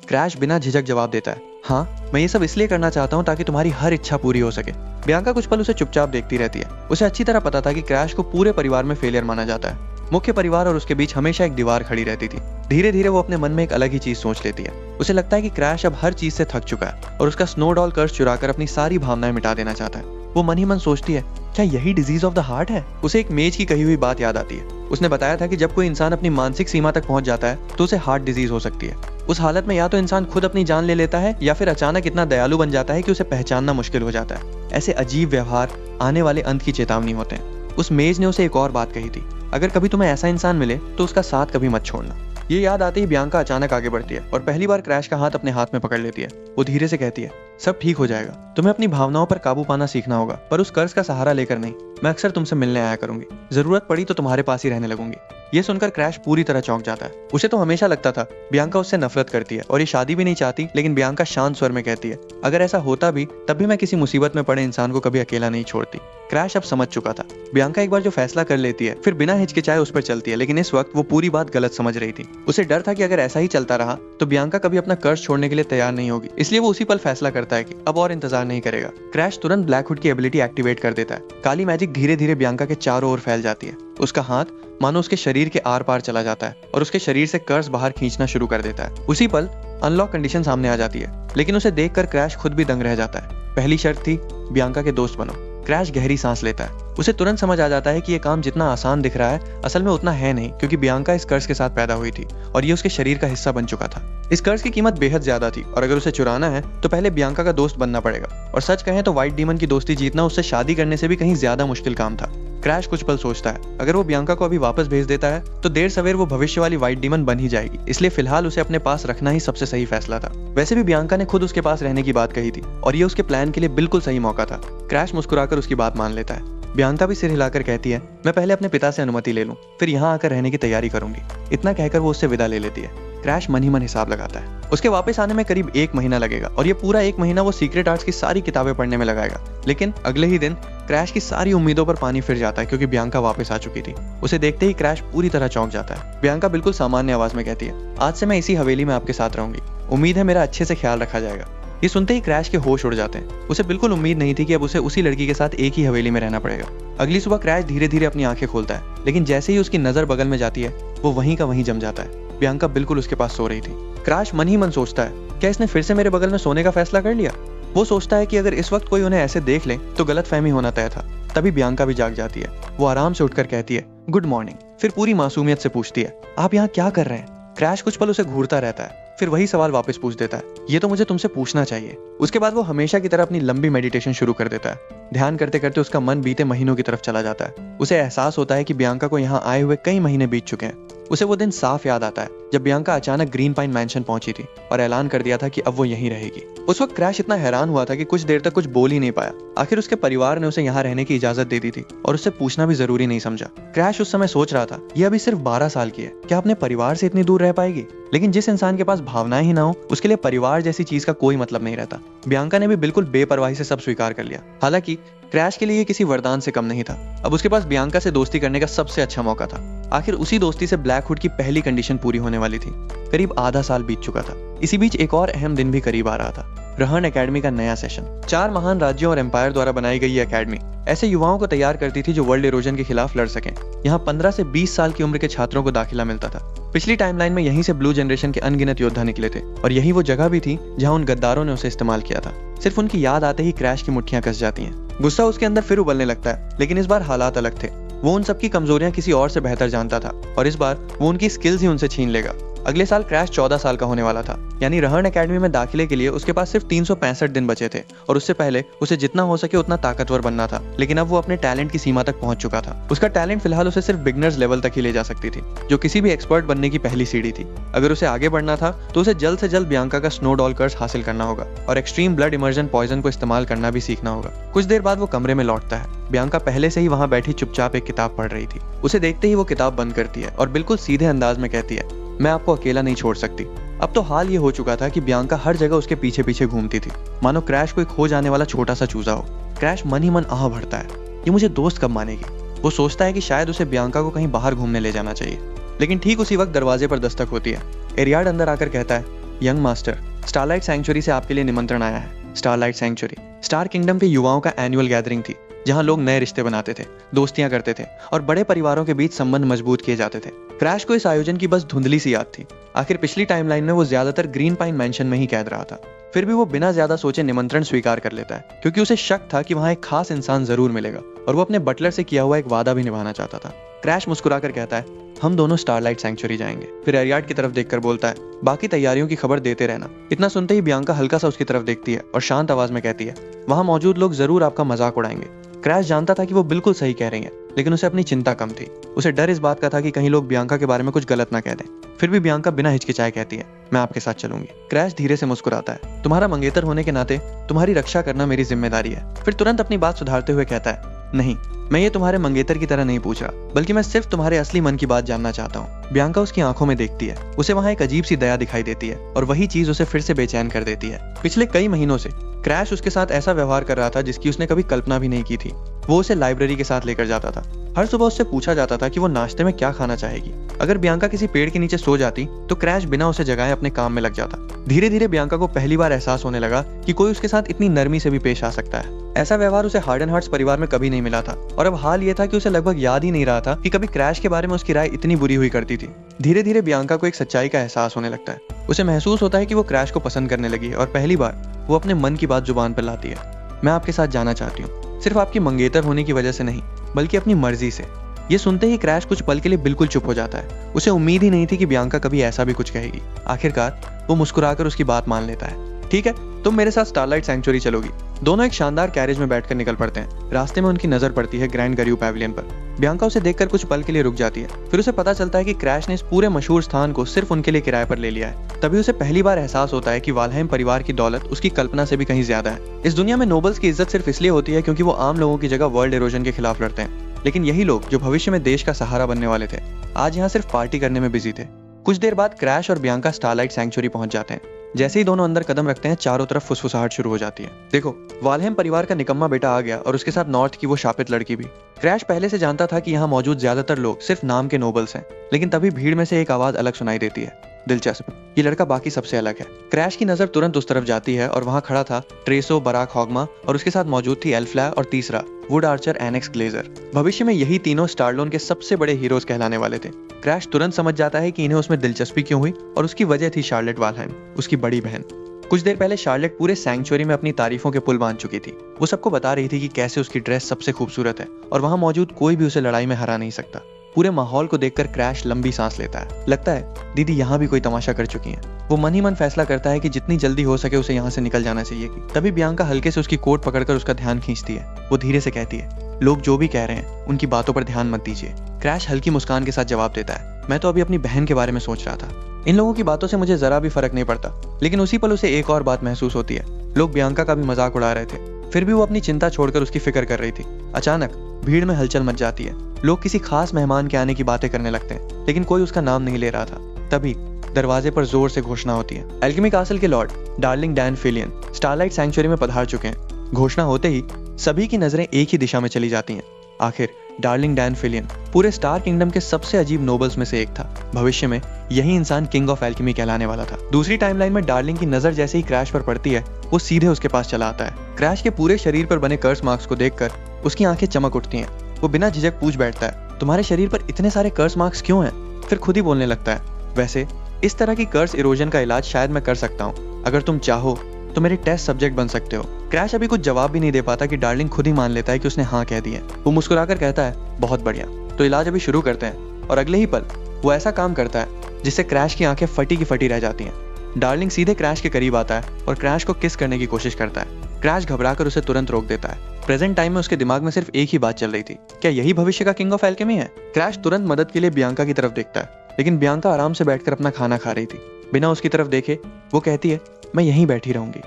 S1: क्रैश बिना झिझक जवाब देता है, हाँ, मैं ये सब इसलिए करना चाहता हूँ ताकि तुम्हारी हर इच्छा पूरी हो सके। बियांका कुछ पल उसे चुपचाप देखती रहती है। उसे अच्छी तरह पता था कि क्रैश को पूरे परिवार में फेलियर माना जाता है। मुख्य परिवार और उसके बीच हमेशा एक दीवार खड़ी रहती थी। धीरे धीरे वो अपने मन में एक अलग ही चीज सोच लेती है। उसे लगता है कि क्रैश अब हर चीज से थक चुका है और उसका स्नो डॉल कर्ज चुराकर अपनी सारी भावनाएं मिटा देना चाहता है। वो मन ही मन सोचती है, क्या यही डिजीज ऑफ द हार्ट है? उसे एक मेज की कही हुई बात याद आती है। उसने बताया था कि जब कोई इंसान अपनी मानसिक सीमा तक पहुंच जाता है तो उसे हार्ट डिजीज हो सकती है। उस हालत में या तो इंसान खुद अपनी जान ले लेता है या फिर अचानक इतना दयालु बन जाता है कि उसे पहचानना मुश्किल हो जाता है। ऐसे अजीब व्यवहार आने वाले अंत की चेतावनी होते हैं। उस मेज ने उसे एक और बात कही थी, अगर कभी तुम्हें ऐसा इंसान मिले तो उसका साथ कभी मत छोड़ना। ये याद आते ही बियांका अचानक आगे बढ़ती है और पहली बार क्रैश का हाथ अपने हाथ में पकड़ लेती है। वो धीरे से कहती है, सब ठीक हो जाएगा। तुम्हें अपनी भावनाओं पर काबू पाना सीखना होगा, पर उस कर्ज का सहारा लेकर नहीं। मैं अक्सर तुमसे मिलने आया करूंगी, जरूरत पड़ी तो तुम्हारे पास ही रहने लगूंगी। ये सुनकर क्रैश पूरी तरह चौंक जाता है। उसे तो हमेशा लगता था बियांका उससे नफरत करती है और ये शादी भी नहीं चाहती, लेकिन बियांका शांत स्वर में कहती है, अगर ऐसा होता भी तब भी मैं किसी मुसीबत में पड़े इंसान को कभी अकेला नहीं छोड़ती। क्रैश अब समझ चुका था। बियांका एक बार जो फैसला कर लेती है फिर बिना हिचकिचाए उस पर चलती है, लेकिन इस वक्त वो पूरी बात गलत समझ रही थी। उसे डर था कि अगर ऐसा ही चलता रहा तो बियांका कभी अपना कर्ज छोड़ने के लिए तैयार नहीं होगी, इसलिए वो उसी पल फैसला करता है कि अब और इंतजार नहीं करेगा। क्रैश तुरंत ब्लैकहुड की एबिलिटी एक्टिवेट कर देता है। काली मैजिक धीरे धीरे बियांका के चारों ओर फैल जाती है। उसका हाथ मानो उसके शरीर के आर पार चला जाता है और उसके शरीर से कर्ज बाहर खींचना शुरू कर देता है। उसी पल अनलॉक कंडीशन सामने आ जाती है, लेकिन उसे देखकर क्रैश खुद भी दंग रह जाता है। पहली शर्त थी, बियांका के दोस्त बनो। क्रैश गहरी सांस लेता है। उसे तुरंत समझ आ जाता है कि ये काम जितना आसान दिख रहा है असल में उतना है नहीं, क्योंकि बियांका इस कर्ज के साथ पैदा हुई थी और ये उसके शरीर का हिस्सा बन चुका था। इस कर्ज की कीमत बेहद ज्यादा थी और अगर उसे चुराना है तो पहले बियांका का दोस्त बनना पड़ेगा। और सच कहें तो व्हाइट डीमन की दोस्ती जीतना उससे शादी करने से भी कहीं ज्यादा मुश्किल काम था। क्रैश कुछ पल सोचता है, अगर वो बियांका को अभी वापस भेज देता है तो देर सवेर वो भविष्य वाली व्हाइट डीमन बन ही जाएगी, इसलिए फिलहाल उसे अपने पास रखना ही सबसे सही फैसला था। वैसे भी बियांका ने खुद उसके पास रहने की बात कही थी और ये उसके प्लान के लिए बिल्कुल सही मौका था। क्रैश मुस्कुराकर उसकी बात मान लेता है। बियांका भी सिर हिलाकर कहती है, मैं पहले अपने पिता से अनुमति ले लूं, फिर यहाँ आकर रहने की तैयारी करूंगी। इतना कहकर वो उससे विदा ले लेती है। क्रैश मन ही मन हिसाब लगाता है, उसके वापस आने में करीब 1 महीना लगेगा और ये पूरा 1 महीना वो सीक्रेट आर्ट्स की सारी किताबें पढ़ने में लगाएगा। लेकिन अगले ही दिन क्रैश की सारी उम्मीदों पर पानी फिर जाता है, क्योंकि बियांका वापस आ चुकी थी। उसे देखते ही क्रैश पूरी तरह चौंक जाता है। बियांका बिल्कुल सामान्य आवाज में कहती है, आज से मैं इसी हवेली में आपके साथ रहूंगी, उम्मीद है मेरा अच्छे से ख्याल रखा जाएगा। ये सुनते ही क्रैश के होश उड़ जाते हैं। उसे बिल्कुल उम्मीद नहीं थी कि अब उसे उसी लड़की के साथ एक ही हवेली में रहना पड़ेगा। अगली सुबह क्रैश धीरे धीरे अपनी आंखें खोलता है, लेकिन जैसे ही उसकी नजर बगल में जाती है वो वहीं का वहीं जम जाता है। बियांका बिल्कुल उसके पास सो रही थी। क्रैश मन ही मन सोचता है, क्या इसने फिर से मेरे बगल में सोने का फैसला कर लिया? वो सोचता है कि अगर इस वक्त कोई उन्हें ऐसे देख ले तो गलतफहमी होना तय था। तभी बियांका भी जाग जाती है। वो आराम से उठकर कहती है, गुड मॉर्निंग। फिर पूरी मासूमियत से पूछती है, आप यहाँ क्या कर रहे हैं? क्रैश कुछ पल उसे घूरता रहता है, फिर वही सवाल वापस पूछ देता है, ये तो मुझे तुमसे पूछना चाहिए। उसके बाद वो हमेशा की तरह अपनी लंबी मेडिटेशन शुरू कर देता है। ध्यान करते करते उसका मन बीते महीनों की तरफ चला जाता है। उसे एहसास होता है कि बियांका को यहाँ आए हुए कई महीने बीत चुके हैं। उसे वो दिन साफ याद आता है जब बियांका अचानक ग्रीन पाइन मैंशन पहुंची थी और ऐलान कर दिया था कि अब वो यहीं रहेगी। उस वक्त क्रैश इतना हैरान हुआ था कि कुछ देर तक कुछ बोल ही नहीं पाया। आखिर उसके परिवार ने उसे यहाँ रहने की इजाजत दे दी थी और उससे पूछना भी जरूरी नहीं समझा। क्रैश उस समय सोच रहा था, ये अभी सिर्फ 12 साल की है, क्या अपने परिवार से इतनी दूर रह पाएगी? लेकिन जिस इंसान के पास भावनाएं ही ना हो उसके लिए परिवार जैसी चीज का कोई मतलब नहीं रहता। बियांका ने भी बिल्कुल बेपरवाही से सब स्वीकार कर लिया। हालांकि क्रैश के लिए ये किसी वरदान से कम नहीं था। अब उसके पास बियांका से दोस्ती करने का सबसे अच्छा मौका था। आखिर उसी दोस्ती से ब्लैक हुड की पहली कंडीशन पूरी होने वाली थी। करीब आधा साल बीत चुका था। इसी बीच एक और अहम दिन भी करीब आ रहा था, रहन एकेडमी का नया सेशन। 4 महान राज्यों और एम्पायर द्वारा बनाई गई ये एकेडमी ऐसे युवाओं को तैयार करती थी जो वर्ल्ड इरोजन के खिलाफ लड़ सकें। यहाँ 15 से 20 साल की उम्र के छात्रों को दाखिला मिलता था। पिछली टाइमलाइन में यहीं से ब्लू जनरेशन के अनगिनत योद्धा निकले थे और यही वो जगह भी थी जहाँ उन गद्दारों ने उसे इस्तेमाल किया था। सिर्फ उनकी याद आते ही क्रैश की मुट्ठियां कस जाती हैं। गुस्सा उसके अंदर फिर उबलने लगता है, लेकिन इस बार हालात अलग थे। वो उन सबकी कमजोरियां किसी और से बेहतर जानता था और इस बार वो उनकी स्किल्स ही उनसे छीन लेगा। अगले साल क्रैश 14 साल का होने वाला था, यानी रहन एकेडमी में दाखिले के लिए उसके पास सिर्फ 365 दिन बचे थे और उससे पहले उसे जितना हो सके उतना ताकतवर बनना था। लेकिन अब वो अपने टैलेंट की सीमा तक पहुंच चुका था। उसका टैलेंट फिलहाल उसे सिर्फ बिगनर्स लेवल तक ही ले जा सकती थी, जो किसी भी एक्सपर्ट बनने की पहली सीढ़ी थी। अगर उसे आगे बढ़ना था तो उसे जल्द से जल्द बियांका का स्नो डॉल कर्स हासिल करना होगा और एक्सट्रीम ब्लड इमर्जन पॉइजन को इस्तेमाल करना भी सीखना होगा। कुछ देर बाद वो कमरे में लौटता है। बियांका पहले से ही वहां बैठी चुपचाप एक किताब पढ़ रही थी। उसे देखते ही वो किताब बंद करती है और बिल्कुल सीधे अंदाज में कहती है, मैं आपको अकेला नहीं छोड़ सकती। अब तो हाल ये हो चुका था कि बियांका हर जगह उसके पीछे पीछे घूमती थी, मानो क्रैश कोई खो जाने वाला छोटा सा चूजा हो। क्रैश मन ही मन आह भरता है, ये मुझे दोस्त कब मानेगी? वो सोचता है कि शायद उसे बियांका को कहीं बाहर घूमने ले जाना चाहिए। लेकिन ठीक उसी वक्त दरवाजे पर दस्तक होती है। एरियाड अंदर आकर कहता है, यंग मास्टर, स्टारलाइट सैंक्चुरी से आपके लिए निमंत्रण आया है। स्टारलाइट सैंक्चुरी स्टार किंगडम के युवाओं का एनुअल गैदरिंग थी, जहां लोग नए रिश्ते बनाते थे, दोस्तियां करते थे और बड़े परिवारों के बीच संबंध मजबूत किए जाते थे। क्रैश को इस आयोजन की बस धुंधली सी याद थी। आखिर पिछली टाइमलाइन में वो ज्यादातर ग्रीन पाइन मैंशन में ही कैद रहा था। फिर भी वो बिना ज्यादा सोचे निमंत्रण स्वीकार कर लेता है, क्योंकि उसे शक था कि वहां एक खास इंसान जरूर मिलेगा और वो अपने बटलर से किया हुआ एक वादा भी निभाना चाहता था। क्रैश मुस्कुराकर कहता है, हम दोनों स्टारलाइट सैंक्चुरी जाएंगे। फिर एरियाड की तरफ देखकर बोलता है, बाकी तैयारियों की खबर देते रहना। इतना सुनते ही बियांका हल्का सा उसकी तरफ देखती है और शांत आवाज में कहती है, वहां मौजूद लोग जरूर आपका मजाक उड़ाएंगे। क्रैश जानता था कि वो बिल्कुल सही कह रही है, लेकिन उसे अपनी चिंता कम थी। उसे डर इस बात का था कि कहीं लोग बियांका के बारे में कुछ गलत ना कह दें। फिर भी बियांका बिना हिचकिचाए कहती है, मैं आपके साथ चलूंगी। क्रैश धीरे से मुस्कुराता है, तुम्हारा मंगेतर होने के नाते तुम्हारी रक्षा करना मेरी जिम्मेदारी है। फिर तुरंत अपनी बात सुधारते हुए कहता है, नहीं, मैं ये तुम्हारे मंगेतर की तरह नहीं पूछ रहा, बल्कि मैं सिर्फ तुम्हारे असली मन की बात जानना चाहता हूँ। बियांका उसकी आंखों में देखती है। उसे वहाँ एक अजीब सी दया दिखाई देती है और वही चीज उसे फिर से बेचैन कर देती है। पिछले कई महीनों से क्रैश उसके साथ ऐसा व्यवहार कर रहा था जिसकी उसने कभी कल्पना भी नहीं की थी। वो उसे लाइब्रेरी के साथ लेकर जाता था। हर सुबह उससे पूछा जाता था कि वो नाश्ते में क्या खाना चाहेगी। अगर बियांका किसी पेड़ के नीचे सो जाती तो क्रैश बिना उसे जगाए अपने काम में लग जाता। धीरे धीरे बियांका को पहली बार एहसास होने लगा कि कोई उसके साथ इतनी नरमी से भी पेश आ सकता है। ऐसा व्यवहार उसे हार्डन हार्ट्स परिवार में कभी नहीं मिला था और अब हाल ये था कि उसे लगभग याद ही नहीं रहा था कि कभी क्रैश के बारे में उसकी राय इतनी बुरी हुई करती थी। धीरे धीरे बियांका को एक सच्चाई का एहसास होने लगता है। उसे महसूस होता है कि वो क्रैश को पसंद करने लगी है और पहली बार वो अपने मन की बात जुबान पर लाती है। मैं आपके साथ जाना चाहती हूँ। सिर्फ आपकी मंगेतर होने की वजह से नहीं, बल्कि अपनी मर्जी से। ये सुनते ही क्रैश कुछ पल के लिए बिल्कुल चुप हो जाता है। उसे उम्मीद ही नहीं थी कि बियांका कभी ऐसा भी कुछ कहेगी। आखिरकार वो मुस्कुराकर उसकी बात मान लेता है। ठीक है, तुम मेरे साथ स्टारलाइट सैंक्चुरी चलोगी। दोनों एक शानदार कैरेज में बैठकर निकल पड़ते हैं। रास्ते में उनकी नजर पड़ती है ग्रैंड गरयू पैविलियन पर। बियांका उसे देखकर कुछ पल के लिए रुक जाती है। फिर उसे पता चलता है कि क्रैश ने इस पूरे मशहूर स्थान को सिर्फ उनके लिए किराए पर ले लिया है। तभी उसे पहली बार एहसास होता है कि वालहेम परिवार की दौलत उसकी कल्पना से भी कहीं ज्यादा है। इस दुनिया में नोबल्स की इज्जत सिर्फ इसलिए होती है क्योंकि वो आम लोगों की जगह वर्ल्ड इरोजन के खिलाफ लड़ते हैं। लेकिन यही लोग जो भविष्य में देश का सहारा बनने वाले थे, आज यहाँ सिर्फ पार्टी करने में बिजी थे। कुछ देर बाद क्रैश और बियांका स्टारलाइट सैंक्चुरी पहुंच जाते हैं। जैसे ही दोनों अंदर कदम रखते हैं, चारों तरफ फुसफुसाहट शुरू हो जाती है। देखो, वालहेम परिवार का निकम्मा बेटा आ गया और उसके साथ नॉर्थ की वो शापित लड़की भी। क्रैश पहले से जानता था कि यहाँ मौजूद ज्यादातर लोग सिर्फ नाम के नोबल्स हैं, लेकिन तभी भीड़ में से एक आवाज अलग सुनाई देती है। दिलचस्प, ये लड़का बाकी सबसे अलग है। क्रैश की नजर तुरंत उस तरफ जाती है और वहाँ खड़ा था ट्रेसो बराक हॉगमा और उसके साथ मौजूद थी एल्फ्ला और तीसरा वुड आर्चर एनेक्स ग्लेजर। भविष्य में यही तीनों स्टारलोन के सबसे बड़े हीरोज कहलाने वाले थे। क्रैश तुरंत समझ जाता है कि इन्हें उसमें दिलचस्पी क्यों हुई और उसकी वजह थी शार्लेट वालहेम, उसकी बड़ी बहन। कुछ देर पहले शार्लेट पूरे सैंक्चुरी में अपनी तारीफों के पुल बांध चुकी थी। वो सबको बता रही थी कि कैसे उसकी ड्रेस सबसे खूबसूरत है और वहाँ मौजूद कोई भी उसे लड़ाई में हरा नहीं सकता। पूरे माहौल को देखकर क्रैश लंबी सांस लेता है। लगता है दीदी यहाँ भी कोई तमाशा कर चुकी हैं। वो मन ही मन फैसला करता है कि जितनी जल्दी हो सके उसे यहाँ से निकल जाना चाहिए। तभी बियांका हल्के से उसकी कोट पकड़कर उसका ध्यान खींचती है। वो धीरे से कहती है, लोग जो भी कह रहे हैं उनकी बातों पर ध्यान मत दीजिए। क्रैश हल्की मुस्कान के साथ जवाब देता है, मैं तो अभी अपनी बहन के बारे में सोच रहा था। इन लोगों की बातों से मुझे जरा भी फर्क नहीं पड़ता। लेकिन उसी पल उसे एक और बात महसूस होती है। लोग बियांका का भी मजाक उड़ा रहे थे, फिर भी वो अपनी चिंता छोड़कर उसकी फिक्र कर रही थी। अचानक भीड़ में हलचल मच जाती है। लोग किसी खास मेहमान के आने की बातें करने लगते हैं, लेकिन कोई उसका नाम नहीं ले रहा था। तभी दरवाजे पर जोर से घोषणा होती है, एल्केमी कासल के Lord Darling Dan Filion Starlight Sanctuary में पधार चुके हैं। घोषणा होते ही सभी की नजरें एक ही दिशा में चली जाती हैं। आखिर डार्लिंग डैन फिलियन पूरे स्टार किंगडम के सबसे अजीब नोबल्स में से एक था। भविष्य में यही इंसान किंग ऑफ एल्केमी कहलाने वाला था। दूसरी टाइमलाइन में डार्लिंग की नजर जैसे ही क्रैश पर पड़ती है, वो सीधे उसके पास चला आता है। क्रैश के पूरे शरीर पर बने कर्स मार्क्स को देखकर उसकी आंखें चमक उठती हैं। वो बिना झिझक पूछ बैठता है, तुम्हारे शरीर पर इतने सारे कर्स मार्क्स क्यों हैं? फिर खुद ही बोलने लगता है, वैसे इस तरह की कर्स इरोजन का इलाज शायद मैं कर सकता हूँ। अगर तुम चाहो तो मेरे टेस्ट सब्जेक्ट बन सकते हो। क्रैश अभी कुछ जवाब भी नहीं दे पाता कि डार्लिंग खुद ही मान लेता है कि उसने हाँ कह दी है। वो मुस्कुराकर कहता है, बहुत बढ़िया, तो इलाज अभी शुरू करते हैं। और अगले ही पल वो ऐसा काम करता है जिससे क्रैश की आंखें फटी की फटी रह जाती हैं। डार्लिंग सीधे क्रैश के करीब आता है और क्रैश को किस करने की कोशिश करता है। क्रैश घबराकर उसे तुरंत रोक देता है। प्रेजेंट टाइम में उसके दिमाग में सिर्फ एक ही बात चल रही थी, क्या यही भविष्य का किंग ऑफ एल्केमी है? क्रैश तुरंत मदद के लिए बियांका की तरफ देखता है, लेकिन बियांका आराम से बैठकर अपना खाना खा रही थी। बिना उसकी तरफ देखे वो कहती है, मैं यहीं बैठी रहूंगी।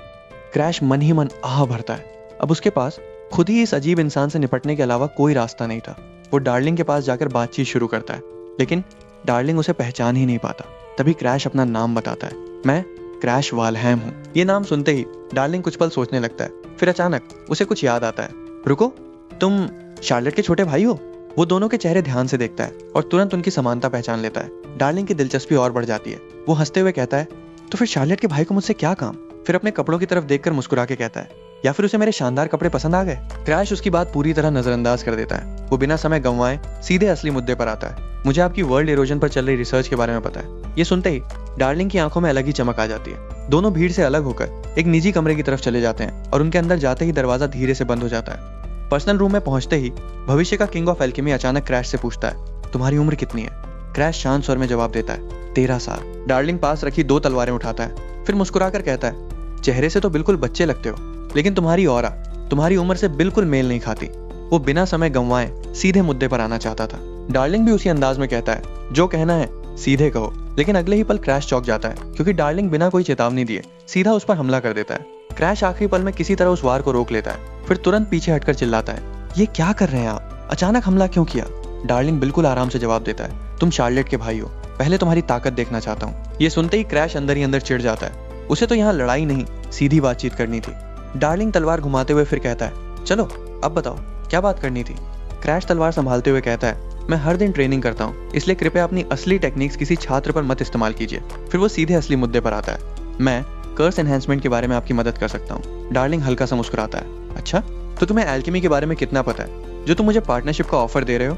S1: क्रैश मन ही मन आह भरता है। अब उसके पास खुद ही इस अजीब इंसान से निपटने के अलावा कोई रास्ता नहीं था। वो डार्लिंग के पास जाकर बातचीत शुरू करता है, लेकिन डार्लिंग उसे पहचान ही नहीं पाता। तभी क्रैश अपना नाम बताता है, मैं क्रैश वालहेम हूँ। ये नाम सुनते ही डार्लिंग कुछ पल सोचने लगता है। फिर अचानक उसे कुछ याद आता है, रुको, तुम शार्लेट के छोटे भाई हो? वो दोनों के चेहरे ध्यान से देखता है और तुरंत उनकी समानता पहचान लेता है। डार्लिंग की दिलचस्पी और बढ़ जाती है। वो हंसते हुए कहता है, तो फिर शार्लेट के भाई को मुझसे क्या काम? फिर अपने कपड़ों की तरफ देखकर मुस्कुरा के कहता है, या फिर उसे मेरे शानदार कपड़े पसंद आ गए? क्रैश उसकी बात पूरी तरह नजरअंदाज कर देता है। वो बिना समय गंवाए सीधे असली मुद्दे पर आता है, मुझे आपकी वर्ल्ड इरोजन पर चल रही रिसर्च के बारे में पता है। ये सुनते ही डार्लिंग की आंखों में अलग ही चमक आ जाती है। दोनों भीड़ से अलग होकर एक निजी कमरे की तरफ चले जाते हैं और उनके अंदर जाते ही दरवाजा धीरे से बंद हो जाता है। पर्सनल रूम में पहुंचते ही भविष्य का किंग ऑफ एल्केमी अचानक क्रैश से पूछता है, तुम्हारी उम्र कितनी है? क्रैश शांत स्वर में जवाब देता है, 13 साल। डार्लिंग पास रखी 2 तलवारें उठाता है, फिर मुस्कुराकर कहता है, चेहरे से तो बिल्कुल बच्चे लगते हो, लेकिन तुम्हारी ऑरा तुम्हारी उम्र से बिल्कुल मेल नहीं खाती। वो बिना समय गंवाए सीधे मुद्दे पर आना चाहता था। डार्लिंग भी उसी अंदाज में कहता है, जो कहना है सीधे कहो। लेकिन अगले ही पल क्रैश चौंक जाता है, क्योंकि डार्लिंग बिना कोई चेतावनी दिए सीधा उस पर हमला कर देता है। क्रैश आखिरी पल में किसी तरह उस वार को रोक लेता है, फिर तुरंत पीछे हटकर चिल्लाता है, ये क्या कर रहे हैं आप? अचानक हमला क्यों किया? डार्लिंग बिल्कुल आराम से जवाब देता है, तुम शार्लेट के भाई हो, पहले तुम्हारी ताकत देखना चाहता हूँ। ये सुनते ही क्रैश अंदर ही अंदर चिढ़ जाता है। उसे तो यहाँ लड़ाई नहीं, सीधी बातचीत करनी थी। डार्लिंग तलवार घुमाते हुए फिर कहता है, चलो अब बताओ क्या बात करनी थी? क्रैश तलवार संभालते हुए कहता है, मैं हर दिन ट्रेनिंग करता हूँ, इसलिए कृपया अपनी असली टेक्निक्स किसी छात्र पर मत इस्तेमाल कीजिए। फिर वो सीधे असली मुद्दे पर आता है, मैं कर्स एनहेंसमेंट के बारे में आपकी मदद कर सकता हूँ। डार्लिंग हल्का सा मुस्कुराता है, अच्छा, तो तुम्हें एल्केमी के बारे में कितना पता है जो तुम मुझे पार्टनरशिप का ऑफर दे रहे हो?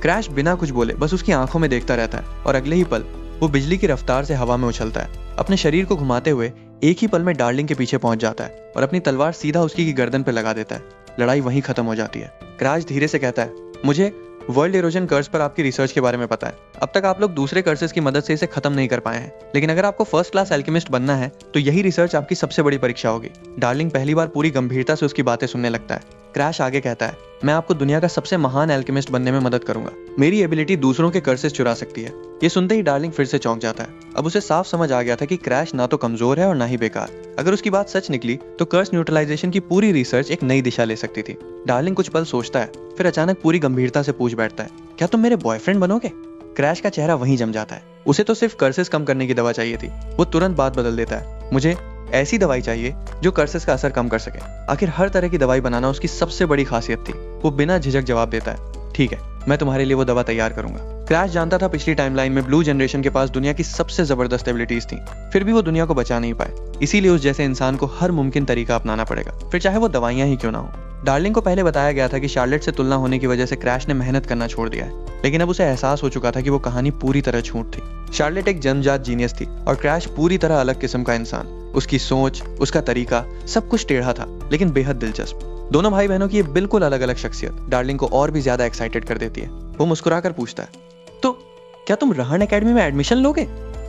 S1: क्रैश बिना कुछ बोले बस उसकी आंखों में देखता रहता है और अगले ही पल वो बिजली की रफ्तार से हवा में उछलता है। अपने शरीर को घुमाते हुए एक ही पल में डार्लिंग के पीछे पहुंच जाता है और अपनी तलवार सीधा उसकी की गर्दन पर लगा देता है। लड़ाई वहीं खत्म हो जाती है। क्रैश धीरे से कहता है, मुझे वर्ल्ड इरोजन कर्स पर आपकी रिसर्च के बारे में पता है। अब तक आप लोग दूसरे कर्सेस की मदद से इसे खत्म नहीं कर पाए हैं, लेकिन अगर आपको फर्स्ट क्लास एल्केमिस्ट बनना है तो यही रिसर्च आपकी सबसे बड़ी परीक्षा होगी। डार्लिंग पहली बार पूरी गंभीरता से उसकी बातें सुनने लगता है। क्रैश आगे कहता है, मैं आपको दुनिया का सबसे महान एल्केमिस्ट बनने में मदद करूंगा। मेरी एबिलिटी दूसरों के कर्सेस चुरा सकती है। ये सुनते ही डार्लिंग फिर से चौंक जाता है। अब उसे साफ समझ आ गया था कि क्रैश ना तो कमजोर है और ना ही बेकार। अगर उसकी बात सच निकली तो कर्स न्यूट्रलाइजेशन की पूरी रिसर्च एक नई दिशा ले सकती थी। डार्लिंग कुछ पल सोचता है, फिर अचानक पूरी गंभीरता से पूछ बैठता है, क्या तुम मेरे बॉयफ्रेंड बनोगे? क्रैश का चेहरा वहीं जम जाता है। उसे तो सिर्फ कर्सेस कम करने की दवा चाहिए थी। वो तुरंत बात बदल देता है, मुझे ऐसी दवाई चाहिए जो कर्सेस का असर कम कर सके। आखिर हर तरह की दवाई बनाना उसकी सबसे बड़ी खासियत थी। वो बिना झिझक जवाब देता है, ठीक है, मैं तुम्हारे लिए वो दवा तैयार करूंगा। क्रैश जानता था पिछली टाइमलाइन में ब्लू जनरेशन के पास दुनिया की सबसे जबरदस्त एबिलिटीज थी, फिर भी वो दुनिया को बचा नहीं पाए। इसीलिए उस जैसे इंसान को हर मुमकिन तरीका अपनाना पड़ेगा, फिर चाहे वो दवाइयां ही क्यों ना हो। डार्लिंग को पहले बताया गया था कि शार्लेट से तुलना होने की वजह से क्रैश ने मेहनत करना छोड़ दिया है, लेकिन अब उसे एहसास हो चुका था कि वो कहानी पूरी तरह झूठ थी। शार्लेट एक जन्मजात जीनियस थी और क्रैश पूरी तरह अलग किस्म का इंसान। उसकी सोच, उसका तरीका, सब कुछ टेढ़ा था लेकिन बेहद दिलचस्प। दोनों भाई बहनों की ये बिल्कुल अलग अलग शख्सियत डार्लिंग को और भी ज्यादा एक्साइटेड कर देती है। वो मुस्कुराकर पूछता है, तो क्या तुम रहन एकेडमी में एडमिशन लोगे?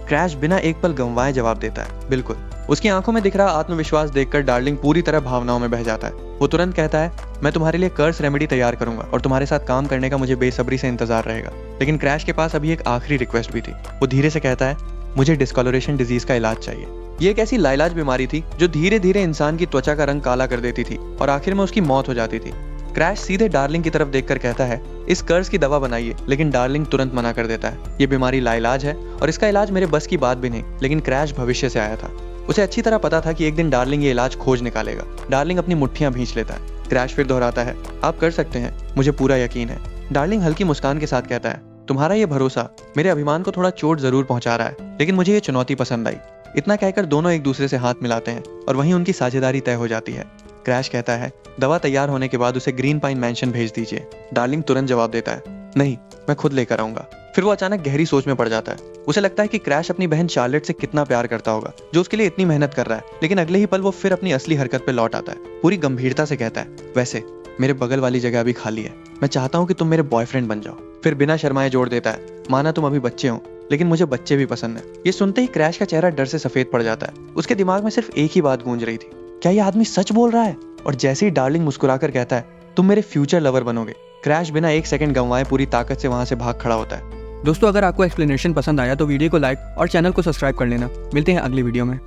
S1: क्रैश बिना एक पल गंवाए जवाब देता है, बिल्कुल। उसकी आंखों में दिख रहा आत्मविश्वास देखकर डार्लिंग पूरी तरह भावनाओं में बह जाता है। वो तुरंत कहता है, मैं तुम्हारे लिए कर्स रेमेडी तैयार करूंगा और तुम्हारे साथ काम करने का मुझे बेसब्री से इंतजार रहेगा। लेकिन क्रैश के पास अभी एक आखिरी रिक्वेस्ट भी थी। वो धीरे से कहता है, मुझे डिस्कलोरेशन डिजीज का इलाज चाहिए। ये एक ऐसी लाइलाज बीमारी थी जो धीरे धीरे इंसान की त्वचा का रंग काला कर देती थी और आखिर में उसकी मौत हो जाती थी। क्रैश सीधे डार्लिंग की तरफ देखकर कहता है, इस कर्ज की दवा बनाइए, लेकिन डार्लिंग तुरंत मना कर देता है। ये बीमारी लाइलाज है और इसका इलाज मेरे बस की बात भी नहीं। लेकिन क्रैश भविष्य से आया था। उसे अच्छी तरह पता था कि एक दिन डार्लिंग ये इलाज खोज निकालेगा। डार्लिंग अपनी मुट्ठियां भींच लेता है। क्रैश फिर दोहराता है, आप कर सकते हैं, मुझे पूरा यकीन है। डार्लिंग हल्की मुस्कान के साथ कहता है, तुम्हारा ये भरोसा मेरे अभिमान को थोड़ा चोट जरूर पहुंचा रहा है, लेकिन मुझे ये चुनौती पसंद आई। इतना कहकर दोनों एक दूसरे से हाथ मिलाते हैं और वहीं उनकी साझेदारी तय हो जाती है। क्रैश कहता है, दवा तैयार होने के बाद उसे ग्रीन पाइन मैंशन भेज दीजिए। डार्लिंग तुरंत जवाब देता है, नहीं, मैं खुद लेकर आऊंगा। फिर वो अचानक गहरी सोच में पड़ जाता है। उसे लगता है कि क्रैश अपनी बहन शार्लेट से कितना प्यार करता होगा, जो उसके लिए इतनी मेहनत कर रहा है। लेकिन अगले ही पल वो फिर अपनी असली हरकत पे लौट आता है। पूरी गंभीरता से कहता है, वैसे मेरे बगल वाली जगह अभी खाली है, मैं चाहता हूँ कि तुम मेरे बॉयफ्रेंड बन जाओ। फिर बिना शर्माए जोड़ देता है, माना तुम अभी बच्चे हो, लेकिन मुझे बच्चे भी पसंद है। ये सुनते ही क्रैश का चेहरा डर से सफेद पड़ जाता है। उसके दिमाग में सिर्फ एक ही बात गूंज रही थी, क्या ये आदमी सच बोल रहा है? और जैसे ही डार्लिंग मुस्कुराकर कहता है, तुम मेरे फ्यूचर लवर बनोगे, क्रैश बिना एक सेकंड गंवाए पूरी ताकत से वहां से भाग खड़ा होता है।
S2: दोस्तों, अगर आपको एक्सप्लेनेशन पसंद आया तो वीडियो को लाइक और चैनल को सब्सक्राइब कर लेना। मिलते हैं अगली वीडियो में।